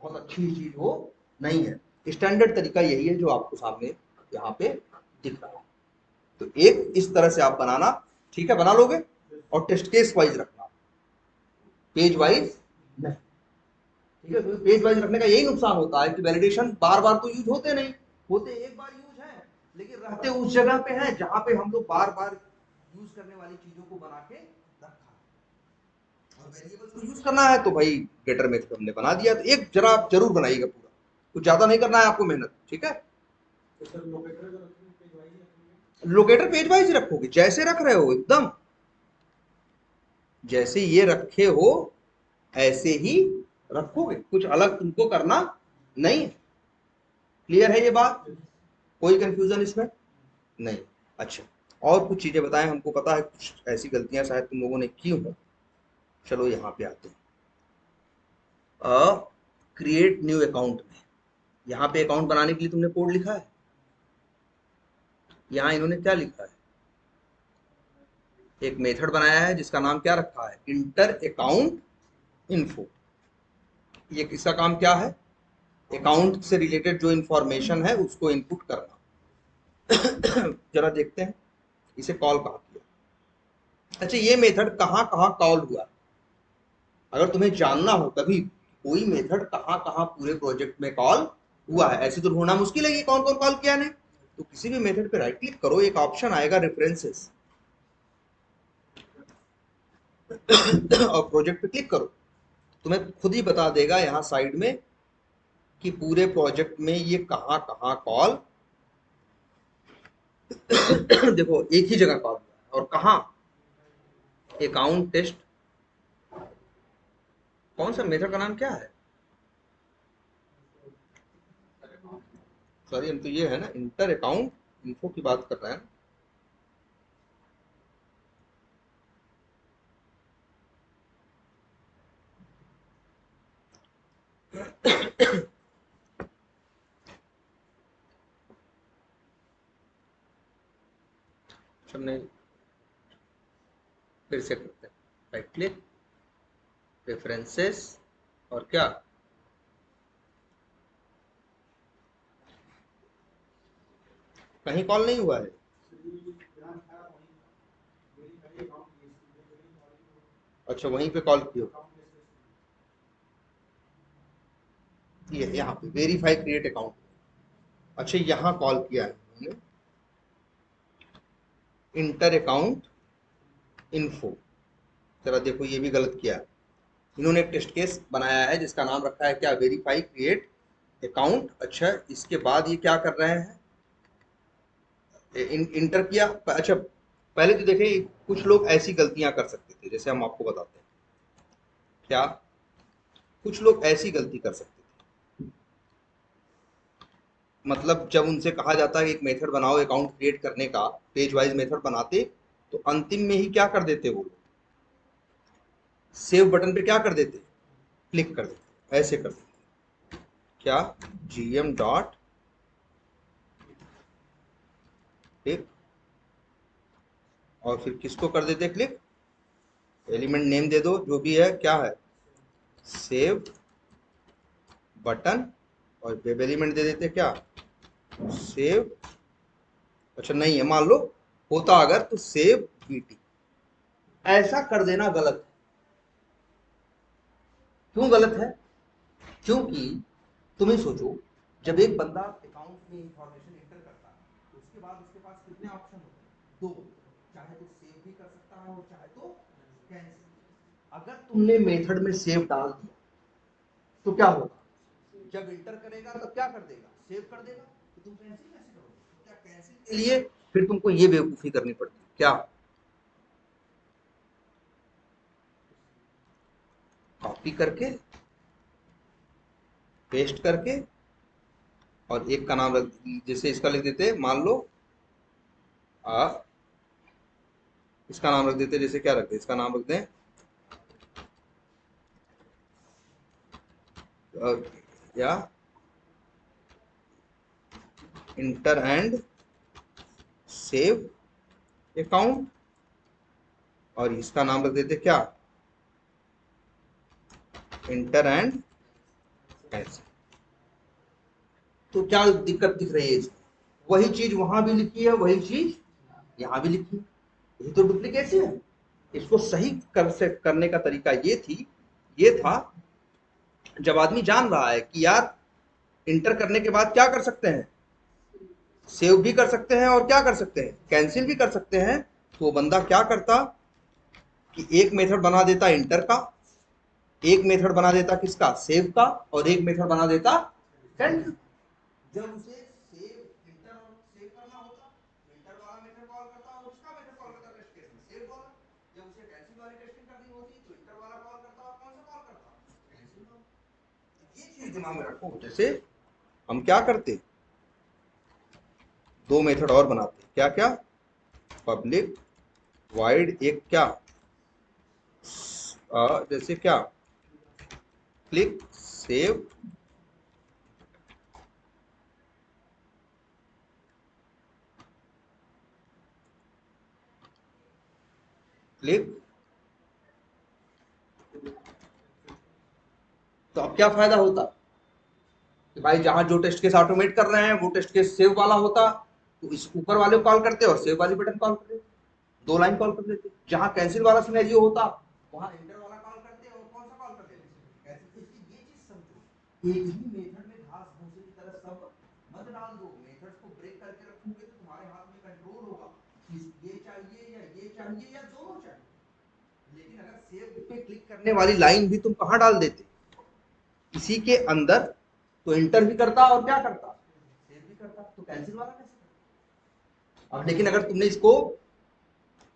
बहुत अच्छी चीज वो नहीं है। स्टैंडर्ड तरीका यही है जो आपको सामने यहाँ पे दिख रहा है। तो एक इस तरह से आप बनाना, ठीक है, बना लोगे, और टेस्ट केस वाइज रखना, पेज वाइज नहीं। ठीक है, तो पेज वाइज रखने का यही नुकसान होता है कि वैलिडेशन बार बार तो यूज होते नहीं, होते एक बार यूज है, लेकिन रहते उस जगह पे हैं जहां पे हम लोग बार बार यूज करने वाली चीजों को बना के रखा है। और वेरिएबल्स को यूज करना है तो भाई गेटर मेथड हमने बना दिया। तो एक जरा आप जरूर बनाइएगा पूरा, कुछ ज्यादा नहीं करना है आपको मेहनत, ठीक है। लोकेटर पेज वाइज रखोगे, जैसे रख रहे हो एकदम, जैसे ये रखे हो ऐसे ही रखोगे, कुछ अलग तुमको करना नहीं है। क्लियर है ये बात, कोई कंफ्यूजन इसमें नहीं। अच्छा, और कुछ चीजें बताएं, हमको पता है कुछ ऐसी गलतियां शायद तुम लोगों ने की हो। चलो यहाँ पे आते हैं, क्रिएट न्यू अकाउंट में, यहाँ पे अकाउंट बनाने के लिए तुमने कोड लिखा है, यहाँ इन्होंने क्या लिखा है, एक मेथड बनाया है जिसका नाम क्या रखा है, इंटर अकाउंट इन्फो। ये किसका काम क्या है, अकाउंट से रिलेटेड जो इंफॉर्मेशन है उसको इनपुट करना। जरा देखते हैं इसे कॉल कहाँ किया। अच्छा, ये मेथड कहाँ कहाँ कॉल हुआ, अगर तुम्हें जानना हो कभी कोई मेथड कहाँ कहाँ पूरे प्रोजेक्ट में कॉल हुआ है, ऐसे तो ढूंढना मुश्किल है कि कौन कौन कॉल किया ने। तो किसी भी मेथड पे राइट क्लिक करो, एक ऑप्शन आएगा रेफरेंसेस, और प्रोजेक्ट पे क्लिक करो, तुम्हें खुद ही बता देगा यहाँ साइड में कि पूरे प्रोजेक्ट में ये कहाँ कहाँ कॉल देखो एक ही जगह कॉल हुआ है, और कहाँ, अकाउंट टेस्ट, कौन सा मेथड का नाम क्या है, सॉरी हम तो ये है ना इंटर अकाउंट इन्फो की बात कर रहे हैं। हमने फिर से करते हैं, राइट क्लिक, रेफरेंसेस, और क्या, कहीं कॉल नहीं हुआ है, अच्छा वहीं पे कॉल किया, ये यहाँ पे वेरीफाई क्रिएट अकाउंट। अच्छा यहाँ कॉल किया है उन्होंने, इंटर अकाउंट इन्फो। जरा देखो ये भी गलत किया है। इन्होंने एक टेस्ट केस बनाया है जिसका नाम रखा है क्या, वेरीफाई क्रिएट अकाउंट। अच्छा इसके बाद ये क्या कर रहे हैं, इंटर किया। अच्छा पहले तो देखें, कुछ लोग ऐसी गलतियां कर सकते थे, जैसे हम आपको बताते हैं क्या, कुछ लोग ऐसी गलती कर सकते थे। मतलब जब उनसे कहा जाता है कि एक मेथड बनाओ अकाउंट क्रिएट करने का, पेज वाइज मेथड बनाते, तो अंतिम में ही क्या कर देते वो लोग, सेव बटन पे क्या कर देते, क्लिक कर देते, ऐसे कर देते क्या, gm डॉट क्लिक, और फिर किसको कर देते क्लिक, एलिमेंट नेम दे दो जो भी है, क्या है, सेव बटन, और वेब एलिमेंट दे देते क्या, सेव। अच्छा नहीं है, मान लो होता अगर तो सेव बीटी, ऐसा कर देना गलत है। क्यों गलत है, क्योंकि तुम्हें सोचो, जब एक बंदा अकाउंट में इंफॉर्मेशन एंटर करता है तो उसके बाद उसके पास कितने ऑप्शन होते हैं, दो, चाहे तो सेव भी कर सकता है और चाहे तो कैंसिल। अगर तुमने मेथड में सेव डाल दिया तो क्या होगा, जब इंटर करेगा तब क्या कर देगा, सेव कर देगा, तो तुम कैंसिल कैसे करोगे, तो क्या कैंसिल के लिए फिर तुमको ये बेवकूफी करनी पड़ती है क्या, कॉपी करके पेस्ट करके, और एक का नाम रख, जैसे इसका लिख देते मान लो आ, इसका नाम रख देते, जैसे क्या रखते, इसका नाम रख दें या इंटर एंड सेव अकाउंट, और इसका नाम रख देते क्या, इंटर एंड कैंसिल। तो क्या दिक्कत दिख रही है इसमें, वही चीज वहां भी लिखी है, वही चीज यहाँ भी लिखी है, ये तो डुप्लीकेट है। इसको सही करने का तरीका ये था, जब आदमी जान रहा है कि यार इंटर करने के बाद क्या कर सकते हैं, सेव भी कर सकते हैं और क्या कर सकते हैं, कैंसिल भी कर सकते हैं, तो वो बंदा क्या करता कि एक मेथड बना देता इंटर का, एक मेथड बना देता किसका, सेव का, और एक मेथड बना देता कैंसिल। जब उसे सेव इंटर और सेव करना होता तो इंटर वाला मेथड कॉल करता और उसका मेथड कॉल करता टेस्ट केस में सेव वाला। जब उसे कैंसिल वाली टेस्टिंग करनी होती तो इंटर वाला कॉल करता और कौन सा कॉल करता, कैंसिल वाला। तो ये चीज दिमाग में रखो, जैसे हम क्या करते, दो मेथड और बनाते, क्या क्या, पब्लिक वाइड एक क्या, जैसे क्या, क्लिक सेव, क्लिक। तो अब क्या फायदा होता कि भाई जहां जो टेस्ट केस ऑटोमेट कर रहे हैं वो टेस्ट केस सेव वाला होता, तो इस ऊपर वाले को कॉल करते और सेव वाली बटन कॉल कर देते, दो लाइन कॉल कर देते। जहां कैंसिल वाला सिनेरियो होता वहां एंटर वाला कॉल करते और कौन सा कॉल कर देते, कैंसिल। तो इसलिए ये चीज समझो, एक ही मेथड में घास भूसे की तरह सब मत डाल दो, मेथड्स को ब्रेक करके रखोगे तो तुम्हारे हाथ में कंट्रोल होगा, ये चाहिए या ये चाहिए या दोनों चाहिए। लेकिन अगर सेव पे क्लिक करने वाली लाइन भी तुम कहां डाल देते, इसी के अंदर, तो इंटर भी करता और क्या करता, सेव भी करता, तो कैंसिल वाला कैसे करता। अब लेकिन अगर तुमने इसको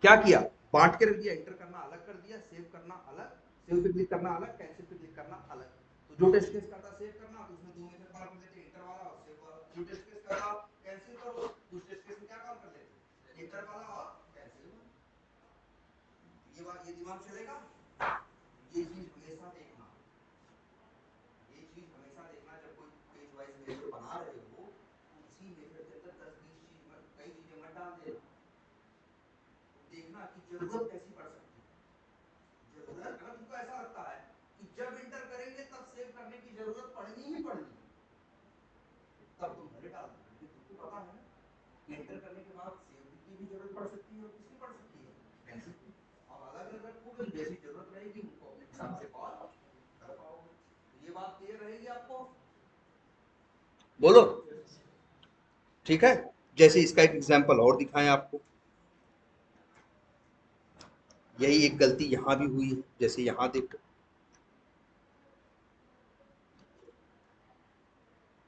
क्या किया, बांट के रख दिया, इंटर करना अलग कर दिया, सेव करना अलग, सेव पे क्लिक करना अलग, कैंसिल पे क्लिक करना अलग, तो जो टेस्ट केस करता सेव करना तो उसमें दो मेथड कॉल कर देते, इंटर वाला और सेव वाला। जो टेस्ट केस करता कैंसिल करो तो उस टेस्ट केस में क्या कॉल कर देते, इंटर वाला और कैंसिल वाला। ये बात, ये दिमाग चलेगा। ये चीज हमेशा देखना, ये चीज हमेशा देखना, जब कोई पेज वाइज मेथड बना रहे हो तो उसी मेथड के अंदर 10-20 चीज मत, कई चीजें मत डाल देना। देखना कि जरूरत कैसी पड़ सकती है, जरूरत अगर तुमको ऐसा लगता है कि जब इंटर करेंगे तब सेव करने की जरूरत पड़नी ही पड़नी, तब तुम भले डाल देना। लेकिन तुमको पता है ना कि इंटर करने के बाद सेव की भी जरूरत पड़ सकती है और किसकी पड़ सकती है, कैंसिल की। अब अलग अलग रखोगे तो जैसी जरूरत रहेगी रहेगी, उनको अपने हिसाब से कॉल कर पाओगे। तो ये बात क्लियर रहेगी आपको? बोलो। ठीक है, जैसे इसका एक एग्जांपल और दिखाएं आपको। यही एक गलती यहां भी हुई है, जैसे यहां देखो,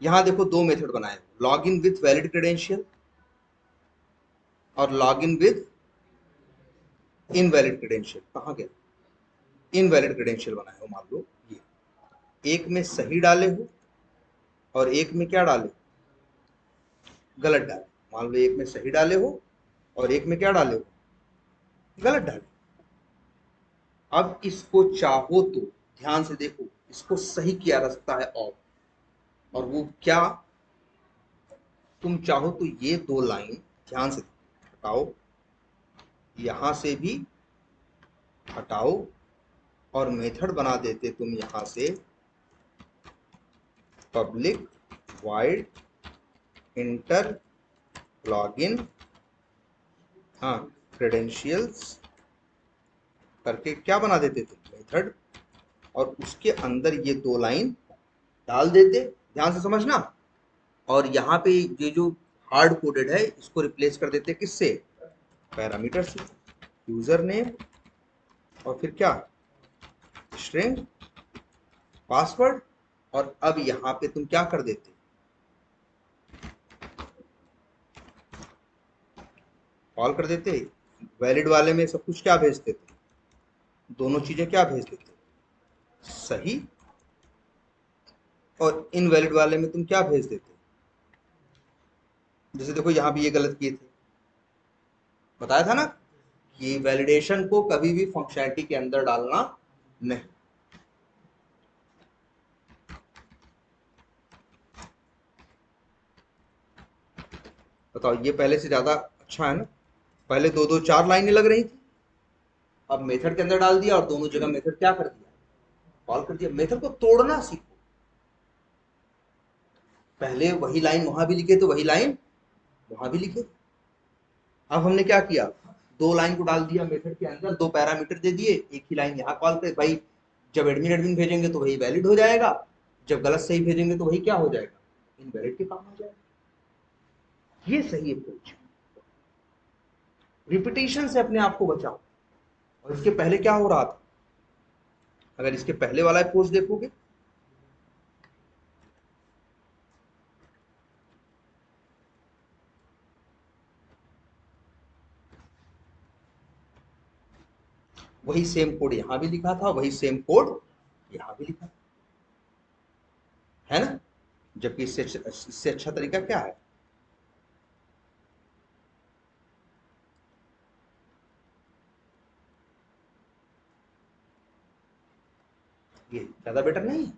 यहां देखो दो मेथड बनाए, log in with valid credential और log in with invalid credential. कहां गया? इनवैलिड क्रेडेंशियल बनाए हो, मान लो ये एक में सही डाले हो और एक में क्या डाले, गलत डाले। मान लो एक में सही डाले हो और एक में क्या डाले हो, गलत डाले। अब इसको चाहो तो ध्यान से देखो, इसको सही किया जा सकता है और वो क्या, तुम चाहो तो ये दो लाइन ध्यान से हटाओ, यहां से भी हटाओ और मेथड बना देते तुम यहां से पब्लिक वाइड इंटर लॉगिन, हाँ, क्रेडेंशियल्स करके क्या बना देते तुम, मेथड, और उसके अंदर ये दो लाइन डाल देते। ध्यान से समझना। और यहाँ पे ये जो हार्ड कोडेड है इसको रिप्लेस कर देते किससे, पैरामीटर से, यूजर नेम और फिर क्या, स्ट्रिंग, पासवर्ड। और अब यहाँ पे तुम क्या कर देते, कॉल कर देते, वैलिड वाले में सब कुछ क्या भेज देते, दोनों चीजें क्या भेज देते, सही, और इनवैलिड वाले में तुम क्या भेज देते। जैसे देखो यहाँ भी ये गलत किए थे, बताया था ना कि वैलिडेशन को कभी भी फंक्शनैलिटी के अंदर डालना नहीं। बताओ ये पहले से ज्यादा अच्छा है ना? पहले दो दो चार लाइनें लग रही थी, अब मेथड के अंदर डाल दिया और दोनों जगह मेथड क्या कर दिया, कॉल कर दिया। मेथड को तोड़ना सीखो। पहले वही लाइन वहां भी लिखे तो वही लाइन वहां भी लिखे। अब हमने क्या किया, दो लाइन को डाल दिया मेथड के अंदर, दो पैरामीटर दे दिए, एक ही लाइन यहाँ कॉल करे भाई। जब एडमिन एडमिन भेजेंगे तो वही वैलिड हो जाएगा, जब गलत सही भेजेंगे तो वही क्या हो जाएगा, इनवैलिड के काम हो जाएगा। ये सही अप्रोच। रिपीटेशन से अपने आप को बचाओ। और इसके पहले क्या हो रहा था, अगर इसके पहले वाला अप्रोच देखोगे, वही सेम कोड यहां भी लिखा था, वही सेम कोड यहां भी लिखा था, है ना? जबकि इससे अच्छा तरीका क्या है, ये ज्यादा बेटर नहीं है?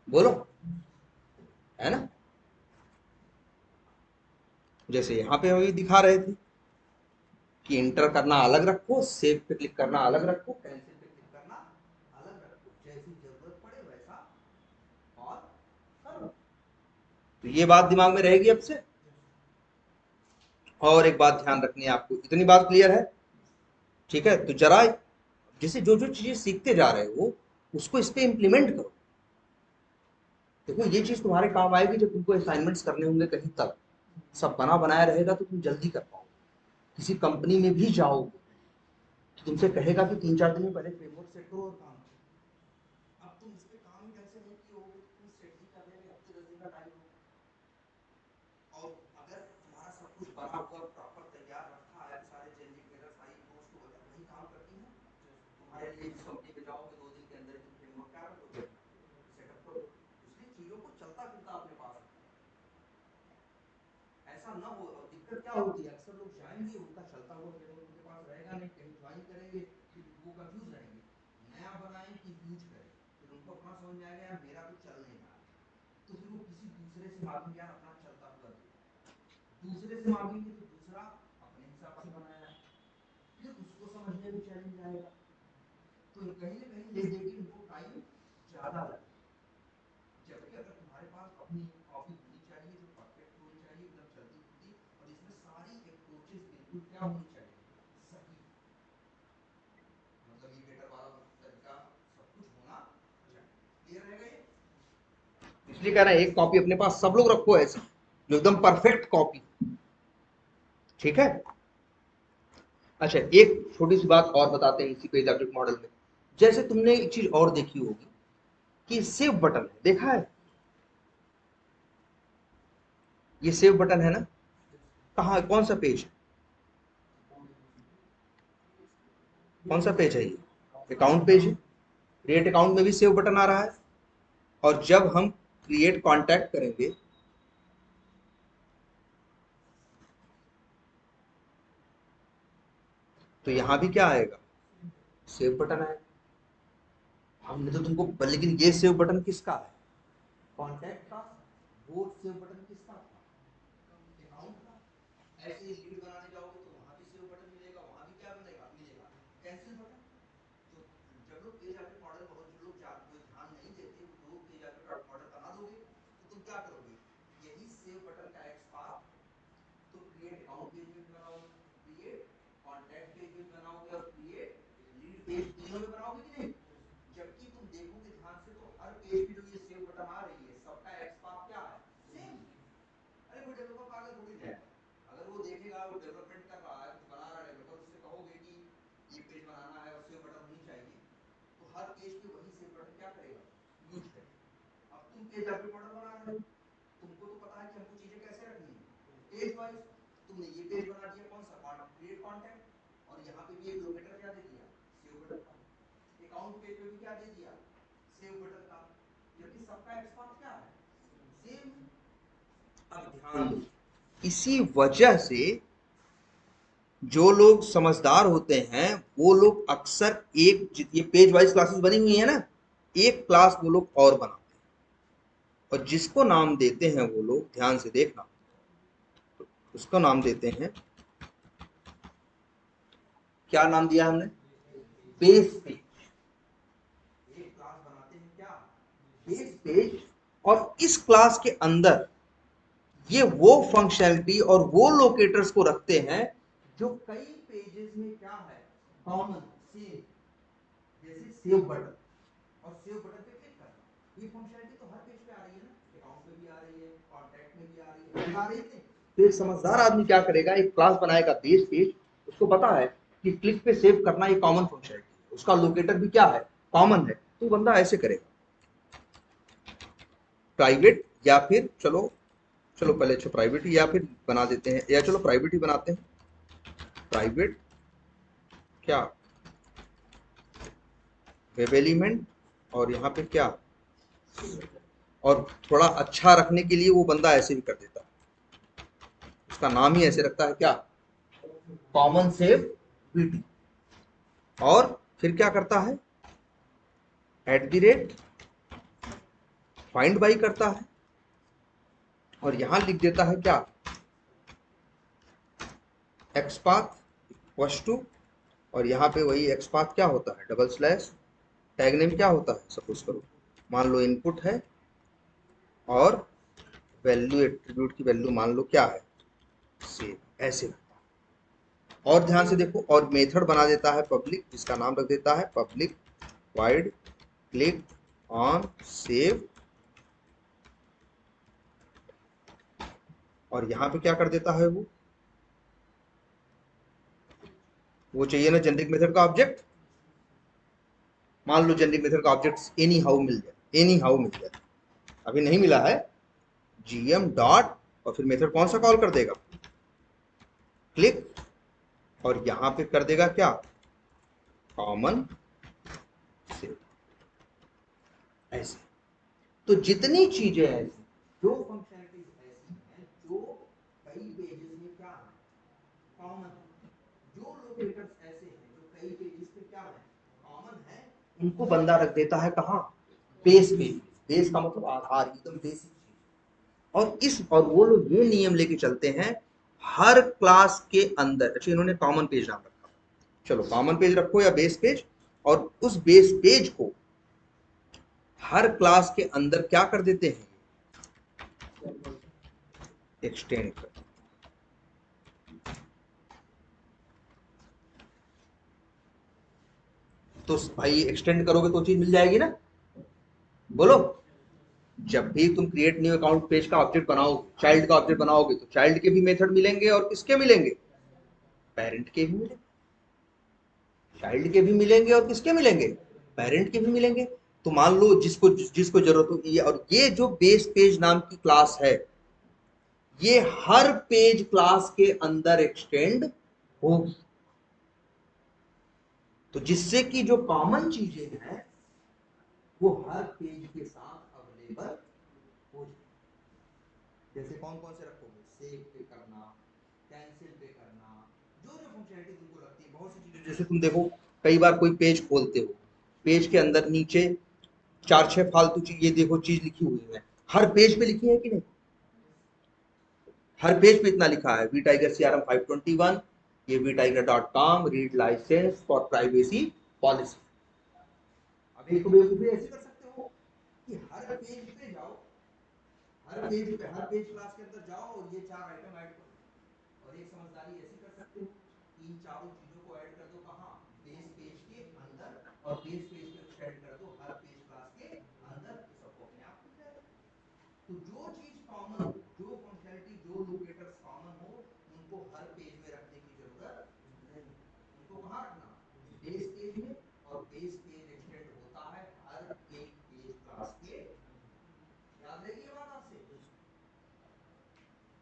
बोलो, है ना? जैसे यहाँ पे वही दिखा रहे थे कि इंटर करना अलग रखो, सेव पे क्लिक करना अलग रखो, कैंसिल पे क्लिक करना अलग रखो, जैसी जरूरत पड़े वैसा कॉल करो। तो ये बात दिमाग में रहेगी अब से। और एक बात ध्यान रखनी है आपको, इतनी बात क्लियर है? ठीक है, तो जरा जैसे जो जो चीजें सीखते जा रहे हो उसको इस पे इम्प्लीमेंट करो। देखो ये चीज तुम्हारे काम आएगी जब तुमको असाइनमेंट्स करने होंगे कहीं, तब सब बना बनाया रहेगा तो तुम जल्दी कर पाओगे। किसी कंपनी में भी जाओ तो तुमसे कहेगा कि 3-4 दिन में पहले फ्रेमवर्क सेट करो और काम करो। अब तुम इस पे काम ही ढंग से नहीं किए होगे तो तुम स्ट्रेटजी करने में हफ्ते 10 दिन का टाइम होगा। और अगर तुम्हारा सब कुछ बना हुआ प्रॉपर तैयार रखा है, सारे चेंजिंग एरर सारी अप्रोच को अगर वही काम करती है, तुम्हारे लिए जिस कंपनी में जाओगे 2 दिन के अंदर तुम फ्रेमवर्क क्या कर दोगे, सेटअप कर दोगे। इसलिए चीजों को चलता फिरता अपने पास रखो, ऐसा ना हो। और दिक्कत क्या होती है, अक्सर लोग जाएंगे उनका चलता हुआ फ्रेमवर्क उनके पास रहेगा नहीं, कहीं ज्वाइन करेंगे फिर वो कंफ्यूज रहेंगे, नया बनाएं कि यूज करें, फिर उनको अपना समझ में आएगा यार मेरा तो चल नहीं रहा, तो फिर वो किसी दूसरे से मांगेंगे यार अपना चलता हुआ दे, दूसरे से मांगेंगे तो दूसरा अपने हिसाब से बनाया, फिर उसको समझने में चैलेंज आएगा। तो कहीं ना कहीं ये देखिए इनको टाइम ज्यादा लगेगा। जबकि अगर तुम्हारे पास अपनी एक कॉपी होनी चाहिए जो परफेक्ट होनी चाहिए, एकदम चलती फिरती, और इसमें सारी अप्रोचेस बिल्कुल क्या होनी चाहिए, सही। इसलिए कह रहा है एक कॉपी अपने पास सब लोग रखो ऐसी जो एकदम परफेक्ट कॉपी। ठीक है। अच्छा, एक छोटी सी बात और बताते हैं इसी पेज ऑब्जेक्ट मॉडल में। जैसे तुमने एक चीज और देखी होगी कि सेव बटन है, देखा है? ये सेव बटन है ना, कहाँ, कौन सा पेज, कौन सा पेज है ये? अकाउंट पेज है। क्रिएट अकाउंट में भी सेव बटन आ रहा है। और जब हम क्रिएट कॉन्टैक्ट करेंगे तो यहां भी क्या आएगा? सेव बटन आएगा। हमने तो तुमको, लेकिन ये सेव बटन किसका है? कॉन्टैक्ट का। वो सेव बटन किसका था? अकाउंट का। ऐसे ही लीड बनाने जाओगे तो वहां भी सेव बटन मिलेगा, वहां भी क्या मिलेगा मिलेगा कैंसिल बटन। तो जब लोग पेज ऑब्जेक्ट मॉडल में हो, जो लोग जो ध्यान नहीं देते वो लोग पेज ऑब्जेक्ट मॉडल बना दोगे तो तुम क्या करोगे? यही सेव बटन का एक्स पाथ तो क्रिएट अकाउंट पेज में भी बनाओगे, क्रिएट कॉन्टैक्ट पेज में भी बनाओगे और क्रिएट लीड पेज, तीनों में बनाओगे कि नहीं? जबकि तुम देखोगे ध्यान से तो हर पेज पे जो ये सेव बटन आ रही है सबका एक्स पाथ क्या है? सेम। अरे कोई डेवलपर पागल थोड़ी ना है। अगर वो देखेगा, वो डेवलपमेंट कर रहा है, कुछ बना रहा है डेवलपर, उससे कहोगे कि ये पेज बनाना है और सेव बटन होनी चाहिए, तो हर पेज पे वही सेव बटन क्या करेगा? यूज करेगा। अब तुम पेज ऑब्जेक्ट मॉडल बना रहे हो, तुमको तो पता है कि हमको चीजें कैसे रखनी है, पेज वाइज। तुमने ये पेज बना दिया, कौन सा? Create contact. और यहाँ पे भी एक लोकेटर क्या दे दिया? सेव बटन का। अकाउंट पेज पे भी क्या दे दिया? सेव बटन का। जबकि सबका एक्स पाथ क्या है? सेम है। अब ध्यान दो, इसी वजह से जो लोग समझदार होते हैं वो लोग अक्सर एक, ये पेज वाइज क्लासेस बनी हुई है ना, एक क्लास वो लोग और बनाते हैं और जिसको नाम देते हैं वो लोग, ध्यान से देखना, उसको नाम देते हैं, क्या नाम दिया हमने? Base page. एक क्लास बनाते हैं क्या? Base page. और इस क्लास के अंदर ये वो फंक्शनैलिटी और वो लोकेटर्स को रखते हैं जो कई पेजेस में क्या है? Common, same. जैसे सेव बटन, और सेव बटन पे क्लिक करना, ये फंक्शनैलिटी तो हर पेज पे आ रही है ना, अकाउंट में भी आ रही है, कॉन्टैक्ट में भी आ रही है, आ रही है नहीं? तो एक समझदार आदमी क्या करेगा, एक क्लास बनाएगा बेस पेज, उसको पता है कि क्लिक पे सेव करना ये कॉमन फंक्शनैलिटी, उसका लोकेटर भी क्या है? कॉमन है। तो बंदा ऐसे करेगा, प्राइवेट, या फिर चलो, चलो पहले अच्छा प्राइवेट ही या फिर बना देते हैं, या चलो प्राइवेट ही बनाते हैं। प्राइवेट क्या? Web element. और यहाँ पे क्या? और थोड़ा अच्छा रखने के लिए वो बंदा ऐसे भी कर देता है, उसका नाम ही ऐसे रखता है क्या? Common save VT. और फिर क्या करता है? At the rate find by करता है और यहां लिख देता है क्या? एक्स पाथ इक्वल्स टू, और यहाँ पे वही एक्स पाथ क्या होता है? Double slash. टैग नेम क्या होता है? सपोज करो, मान लो इनपुट है और वैल्यू, एट्रीब्यूट की वैल्यू मान लो क्या है? सेव। ऐसे करता है। और ध्यान से देखो, और मेथड बना देता है पब्लिक, जिसका नाम रख देता है public wide click on save. और यहाँ पे क्या कर देता है वो चाहिए ना जेनरिक मेथड का ऑब्जेक्ट। मान लो जेनरिक मेथड का ऑब्जेक्ट एनी हाउ मिल जाए, एनी हाउ मिल जाए, अभी नहीं मिला है, जीएम डॉट, और फिर मेथड कौन सा कॉल कर देगा? क्लिक। और यहां पे कर देगा क्या? Common save. ऐसे। तो जितनी चीजें ऐसी, जो फंक्शनलिटीज ऐसी हैं जो कई पेजेस में क्या है? कॉमन है। जो लोकेटर्स ऐसे हैं जो कई पेजेस पे क्या है? कॉमन है। उनको बंदा रख देता है कहाँ? बेस पे। बेस का मतलब आधार, एकदम बेसिक चीज। और इस, और वो लोग ये नियम लेके चलते हैं हर क्लास के अंदर। अच्छा, इन्होंने कॉमन पेज नाम रखा, चलो कॉमन पेज रखो या बेस पेज, और उस बेस पेज को हर क्लास के अंदर क्या कर देते हैं? एक्सटेंड कर। तो भाई एक्सटेंड करोगे तो चीज मिल जाएगी ना, बोलो। जब भी तुम क्रिएट न्यू अकाउंट पेज का ऑब्जेक्ट बनाओगे, चाइल्ड का ऑब्जेक्ट बनाओगे, तो चाइल्ड के भी मेथड मिलेंगे और किसके मिलेंगे? पेरेंट के भी मिलेंगे। चाइल्ड के भी मिलेंगे और किसके मिलेंगे? पेरेंट के भी मिलेंगे। तो मान लो जिसको जिसको जरूरत हो, ये और ये जो बेस पेज नाम की क्लास है, ये हर पेज क्लास के अंदर एक्सटेंड होगी। तो जिससे कि जो कॉमन चीजें हैं वो हर पेज के साथ अवेलेबल हो जाए। जैसे कौन कौन से रखोगे? सेव पे करना, कैंसिल पे करना, जो जो फंक्शनैलिटी तुमको लगती है, बहुत सी चीजें। जैसे तुम देखो, कई बार कोई पेज खोलते हो, पेज के अंदर नीचे चार छह फालतू चीज, ये देखो चीज लिखी हुई है, हर पेज पे लिखी है कि नहीं? हर पेज पे इतना लिखा है, वी टाइगर CRM 521, ये vtiger.com, read licence for privacy policy. अब एक तो बेवकूफी ऐसे कर सकते हो कि हर पेज पे जाओ, हर पेज पे, हर पेज क्लास के अंदर जाओ और ये चार आइटम ऐड कर दो। और एक समझदारी ऐसी कर सकते हो, इन चारों चीजों को ऐड कर दो कहाँ? बेस पेज के अंदर, और बेस पेज को एक्सटेंड कर दो हर पेज क्लास के अंदर, तो सबको अपने आप खुल जाएगा। तो जो चीज कॉमन हो, जो फंक्शनैलिटी, जो लोकेटर्स कॉमन हो, उनको हर पेज में रखने की जरूरत नहीं है। उनको कहाँ रखना? बेस पेज में। और बेस पेज एक्सटेंड होता है हर एक पेज क्लास के अंदर। याद रहेगी ये बात आपसे?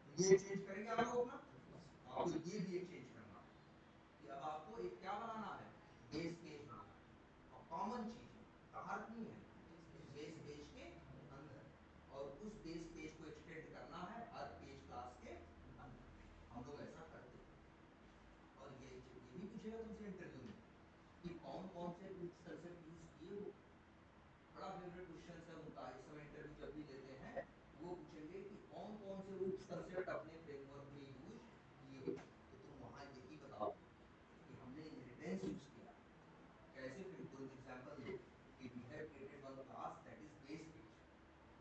तो ये चेंज करेंगे आप लोग अपना। तो आपको ये भी एक चेंज करना है कि अब आपको एक क्या बनाना है? बेस पेज बनाना है। और कॉमन चीजें कहाँ रखनी है? बेस पेज के अंदर। और उस बेस पेज को एक्सटेंड करना है हर पेज क्लास के अंदर। हम लोग ऐसा करते हैं। और ये भी पूछेगा तुमसे इंटरव्यू में कि कौन कौन से उक्त कंसेप्ट यूज किए हो। बड़ा फेवरेट क्वेश्चन है उनका, इस समय इंटरव्यू जब भी लेते हैं तो वो पूछेंगे कि कौन कौन से उक्त कंसेप्ट अपने फ्रेमवर्क में यूज किए हो। तो तुम वहां यही बताओगे कि हमने इनहेरिटेंस यूज किया। कैसे? फिर दो एग्जांपल दो कि we have created one class that is base page,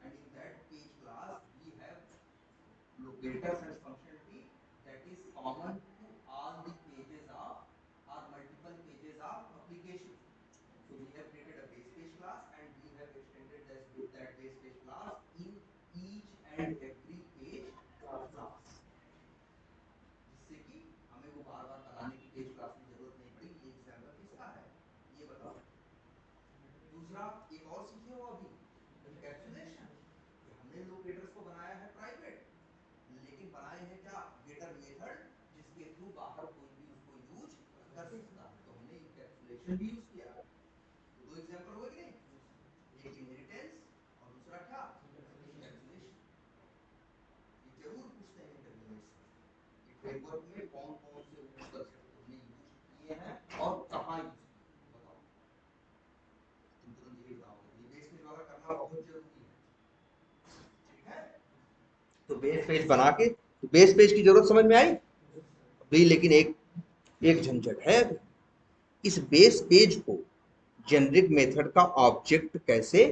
and in that page class we have locators and functionality that is common to all the pages of or multiple pages of application. So we have created a base page class and we have extended that base page class in each and every page class, जिससे कि हमें वो बार बार बनाने की page class की जरूरत नहीं पड़ेगी। ये एग्जांपल किसका है? ये बताओ। दूसरा एक और सीखे हो अभी, इंकैप्सुलेशन, कि हमने लोकेटर्स को बनाया है प्राइवेट, लेकिन बनाए हैं क्या? गेटर मेथड, जिसके थ्रू बाहर कोई भी उसको यूज कर सकता है। तो हमने इंकैप्सुलेशन भी यूज किया। तो दो एग्जांपल हो गए कि नहीं? एक इनहेरिटेंस और दूसरा क्या? इंकैप्सुलेशन। ये जरूर पूछते हैं इंटरव्यू में इसमें कि फ्रेमवर्क में कौन कौन से कंसेप्ट तुमने यूज किए हैं और कहां यूज किए, बताओ। तुम तुरंत यही बताओगे। तो ये बेस पेज वाला करना बहुत जरूरी है। ठीक है? तो बेस पेज बना के, तो बेस पेज की जरूरत समझ में आई भाई। लेकिन एक एक झंझट है, इस बेस पेज को जेनरिक मेथड का ऑब्जेक्ट कैसे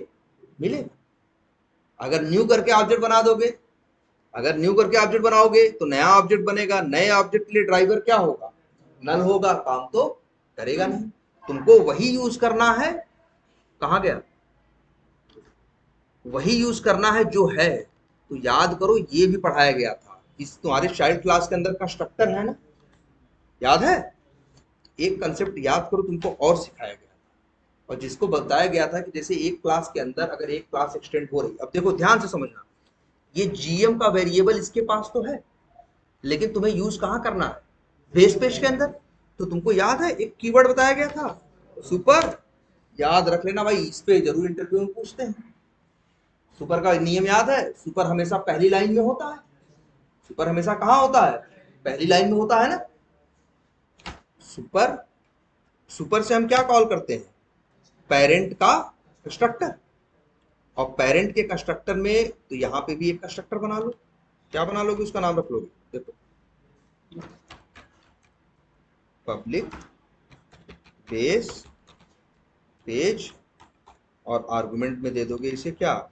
मिलेगा? अगर न्यू करके ऑब्जेक्ट बना दोगे, अगर न्यू करके ऑब्जेक्ट बनाओगे तो नया ऑब्जेक्ट बनेगा, नए ऑब्जेक्ट के लिए ड्राइवर क्या होगा? नल होगा, काम तो करेगा नहीं। तुमको वही यूज करना है, कहां गया? वही यूज करना है जो है। तो याद करो, ये भी पढ़ाया गया था इस तुम्हारे चाइल्ड क्लास के अंदर कंस्ट्रक्टर है ना, याद है? एक कंसेप्ट याद करो, तुमको और सिखाया गया था और जिसको बताया गया था कि जैसे एक क्लास के अंदर अगर एक क्लास एक्सटेंड हो रही, अब देखो ध्यान से समझना, ये जीएम का वेरिएबल इसके पास तो है, लेकिन तुम्हें यूज कहां करना है? बेस पेज के अंदर। तो तुमको याद है एक कीवर्ड बताया गया था, सुपर। याद रख लेना भाई, इस पे जरूर इंटरव्यू में पूछते हैं। सुपर का नियम याद है? सुपर हमेशा पहली लाइन में होता है। सुपर हमेशा कहां होता है? पहली लाइन में होता है ना। सुपर, सुपर से हम क्या कॉल करते हैं? पेरेंट का कंस्ट्रक्टर। और पेरेंट के कंस्ट्रक्टर में तो यहां पे भी एक कंस्ट्रक्टर बना लो। क्या बना लोगे? उसका नाम रख लोगे, देखो, पब्लिक बेस पेज, और आर्गुमेंट में दे दोगे इसे क्या?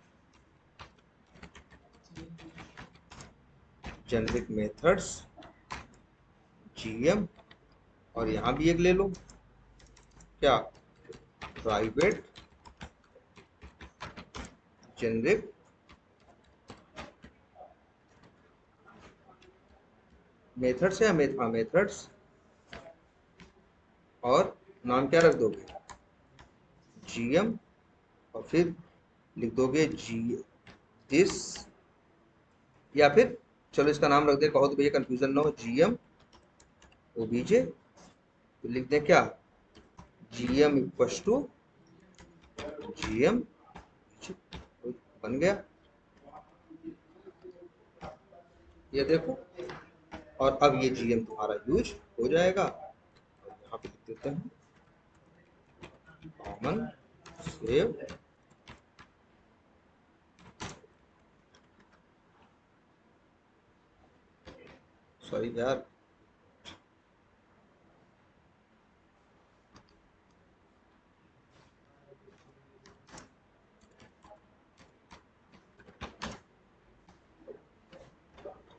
Generic methods GM. और यहां भी एक ले लो, क्या? प्राइवेट जेनरिक मेथड्स है मेथड्स, और नाम क्या रख दोगे, जीएम, और फिर लिख दोगे जी दिस, या फिर चलो इसका नाम रख दे, कहो तो भैया कंफ्यूजन ना हो, जीएम ओबीजे, तो लिख दे क्या, जीएम इक्वल टू जीएम, बन गया, ये देखो, और अब ये जीएम तुम्हारा यूज हो जाएगा। यहाँ पे लिख देते हैं कॉमन सेव, सॉरी यार,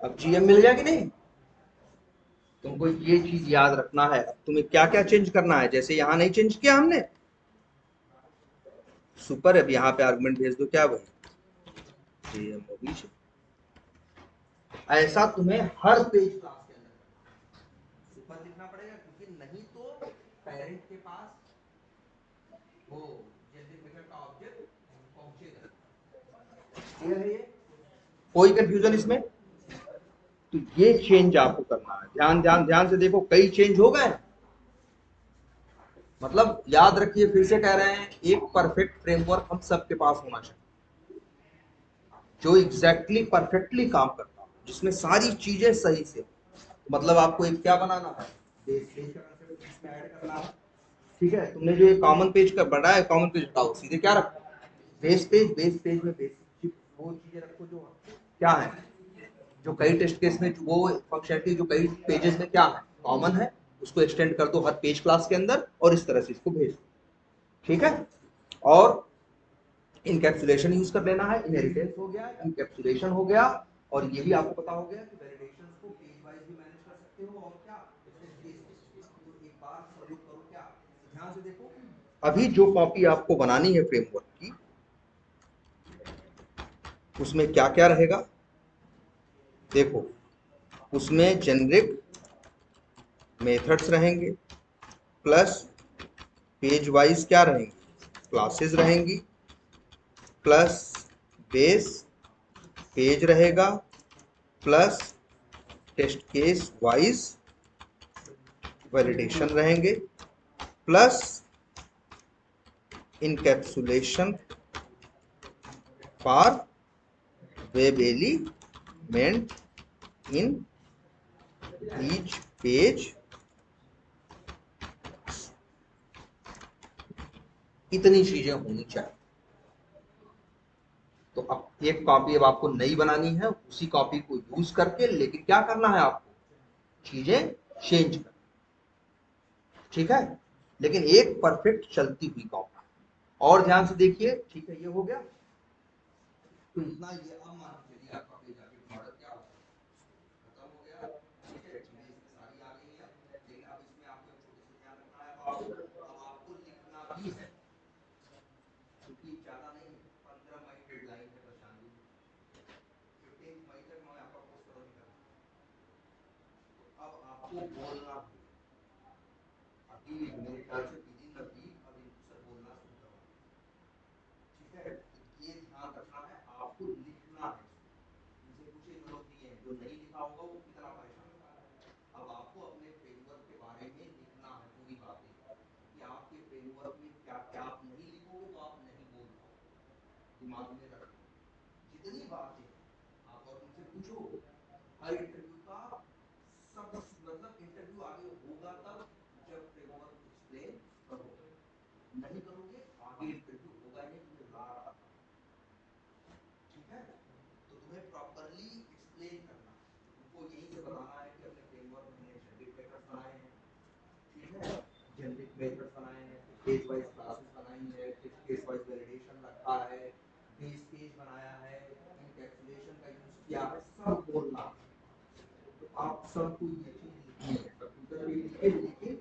अब जीएम मिल गया कि नहीं। तुमको ये चीज याद रखना है, अब तुम्हें क्या क्या चेंज करना है, जैसे यहाँ नहीं चेंज किया हमने सुपर, अब यहाँ पे आर्गुमेंट भेज दो क्या भाई, जीएम ओबीजे, ऐसा तुम्हें हर पेज क्लास के अंदर सुपर लिखना पड़ेगा, क्योंकि नहीं तो पेरेंट के पास वो जनरिक मेथड का ऑब्जेक्ट पहुंचेगा। क्लियर है ये, कोई कंफ्यूजन इसमें। तो ये चेंज आपको करना है, ध्यान ध्यान ध्यान से देखो, कई चेंज हो गए, मतलब याद रखिए, फिर से कह रहे हैं, एक परफेक्ट फ्रेमवर्क हम सबके पास होना चाहिए, जो एग्जैक्टली परफेक्टली काम करता हो, जिसमें सारी चीजें सही से, मतलब आपको एक क्या बनाना है, बेस पेज का कंसेप्ट इसमें ऐड करना है। ठीक है, तुमने जो ये कॉमन पेज का बनाया है, कॉमन पेज हटाओ, सीधे क्या रखो, बेस पेज, बेस पेज में बेसिक वो चीजें रखो जो क्या है, जो कई टेस्ट केस में वो फंक्शनलिटी जो कई पेजेस में क्या है कॉमन है, उसको एक्सटेंड कर दो हर पेज क्लास के अंदर, और इस तरह से इसको भेज दो। ठीक है, और इनकैप्सुलेशन यूज कर लेना है, इनहेरिटेंस हो गया, इनकैप्सुलेशन हो गया, और ये भी आपको पता हो गया कि वैलिडेशंस को पेज वाइज भी मैनेज कर सकते हो, और क्या तो एक बार सॉल्व करो क्या, तो ध्यान से देखो, अभी जो कॉपी आपको बनानी है फ्रेमवर्क की, उसमें क्या क्या रहेगा, देखो, उसमें जेनरिक मेथड्स रहेंगे, प्लस पेज वाइज क्या रहेंगी, क्लासेस रहेंगी, प्लस बेस पेज रहेगा, plus test case wise validation रहेंगे, plus encapsulation for web element in each page, इतनी चीजें होनी चाहिए। तो अब एक कॉपी अब आपको नई बनानी है, उसी कॉपी को यूज करके, लेकिन क्या करना है आपको, चीजें चेंज करना, ठीक है, लेकिन एक परफेक्ट चलती हुई कॉपी। और ध्यान से देखिए, ठीक है, ये हो गया, तो इतना ये अब मान के चलिए आपका पेज आगे मॉडल क्या हो गया, खत्म हो गया, ठीक है, चीजें इसमें सारी आ गई हैं, लेकिन अब इसमें आपको एक छोटे से ध्यान रखना है, अब आपको लिखना भी है, क्योंकि ज्यादा नहीं है, 15 मई डेडलाइन है प्रशांत जी, 15 मई तक मैं आपका पोस्ट करो नहीं करना, तो अब आपको बोलना भी, अभी मेरे ख्याल से विदिन द वीक अब इनको सर बोलना शुरू करवा, ठीक है, तो ये ध्यान रखना है, आपको लिखना है, इनसे कुछ जरूरत नहीं है, जो नहीं लिखा होगा वो कितना परेशान होगा। अब आपको अपने फ्रेमवर्क के बारे में लिखना है पूरी बातें, कि आपके फ्रेमवर्क में क्या क्या, आप नहीं लिखोगे तो आप नहीं बोल पाओगे, दिमाग में रखना, जितनी बातें आप और उनसे पूछो, हर इंटरव्यू का सब, मतलब इंटरव्यू आगे होगा तब जब फ्रेमवर्क एक्सप्लेन करोगे, नहीं करोगे आगे इंटरव्यू होगा ही नहीं, तुम्हें ला रहा था, ठीक है, तो तुम्हें प्रॉपरली एक्सप्लेन करना है, तुमको यहीं से बताना है कि अपने फ्रेमवर्क में हमने जेनरिक मेथड्स बनाए हैं, ठीक है, जेनरिक मेथड्स बनाए हैं, केस वाइज क्लासेस बनाई है, केस वाइज वैलिडेशन रखा है, बेस पेज बनाया है, इनकैप्सुलेशन का यूज किया है, सब बोलना। तो आप सबको ये चीज लिखनी है, कंप्यूटर पे लिखे, लेकिन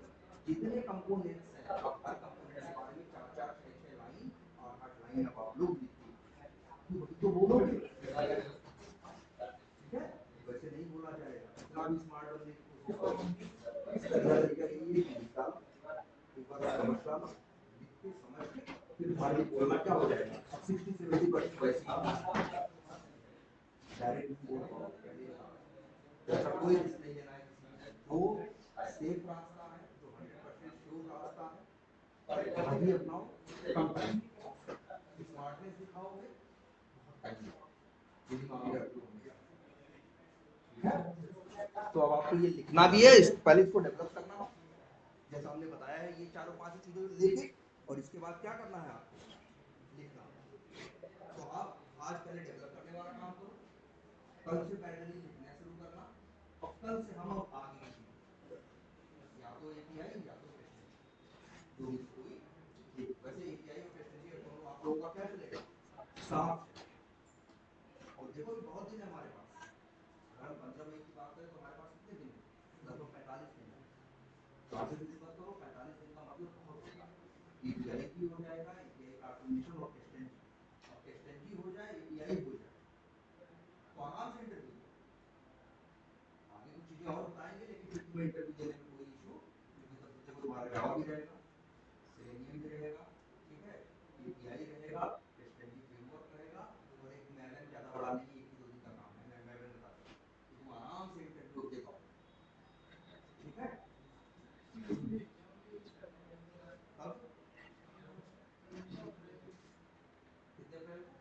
जितने कंपोनेंट्स हैं, आप हर कंपोनेंट्स के बारे में 4 4 6 6 लाइन और 8 लाइन अब आप लोग लिखिए, तो बोलोगे, ठीक है, वैसे नहीं बोला जाएगा, जितना भी स्मार्ट बनने की कोशिश करो, इसका तरीका यही है कि लिख डालो, एक बार समझ डालो, लिख के समझ के फिर तुम्हारे लिए बोलना क्या हो जाएगा, 60-70% वैसे ही डायरेक्ट बोल पाओ पहले। ऐसा कोई रिस्क नहीं लेना है किसी में, जो सेफ रास्ता है, जो 100% श्योर रास्ता है वही अपनाओ, कम टाइम स्मार्टनेस दिखाओगे, बहुत टाइम यही मांग रहे हो हमेशा। ठीक है, तो अब आपको ये लिखना भी है, पहले इसको डेवलप करना हो, जैसा हमने बताया है, ये चारों पांच चीजों लेके, और इसके बाद क्या करना है आपको, लिखना। तो आप आज पहले डेवलप करने वाला काम करो, कल से पैरेलली लिखना शुरू करना, और कल से हम अब आगे की चीजें, या तो एपीआई या तो टेस्ट, दो में से कोई एक। वैसे एपीआई और टेस्ट दोनों आप लोगों का क्या चलेगा, साथ। और देखो बहुत दिन है हमारे पास, अगर हम 15 मई की बात करें तो हमारे पास कितने दिन है, लगभग 45 दिन है। क्लासेस डिस्कस करो, 45 दिन का मतलब बहुत होता है। एपीआई भी हो जाएगा, एपीआई का ऑटोमेशन और टेस्ट एनजी, अब टेस्ट एनजी हो जाए, एपीआई हो जाए, तो आराम से इंटरव्यू दो। आगे कुछ चीजें और बताएंगे, लेकिन फिर तुम्हें इंटरव्यू देने में कोई इशू, क्योंकि तब तक देखो तुम्हारा जावा भी रहेगा, सेलेनियम भी रहेगा, ठीक है, एपीआई रहेगा, टेस्ट एनजी फ्रेमवर्क रहेगा, और एक मैंने ज्यादा बड़ा नहीं, एक ही दो दिन का काम है, मैं बता दूं, तो तुम आराम से इंटरव्यू दे पाओगे। ठीक है, कब, कितने अप्रैल को,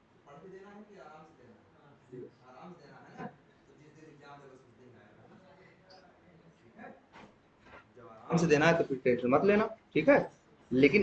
तो पढ़ के देना है कि आराम से देना है, आराम से देना है ना, तो जिस दिन एग्जाम है बस उस दिन गायब रहना। ठीक है, जब आराम से देना है तो फिर टेंशन मत लेना, ठीक है, लेकिन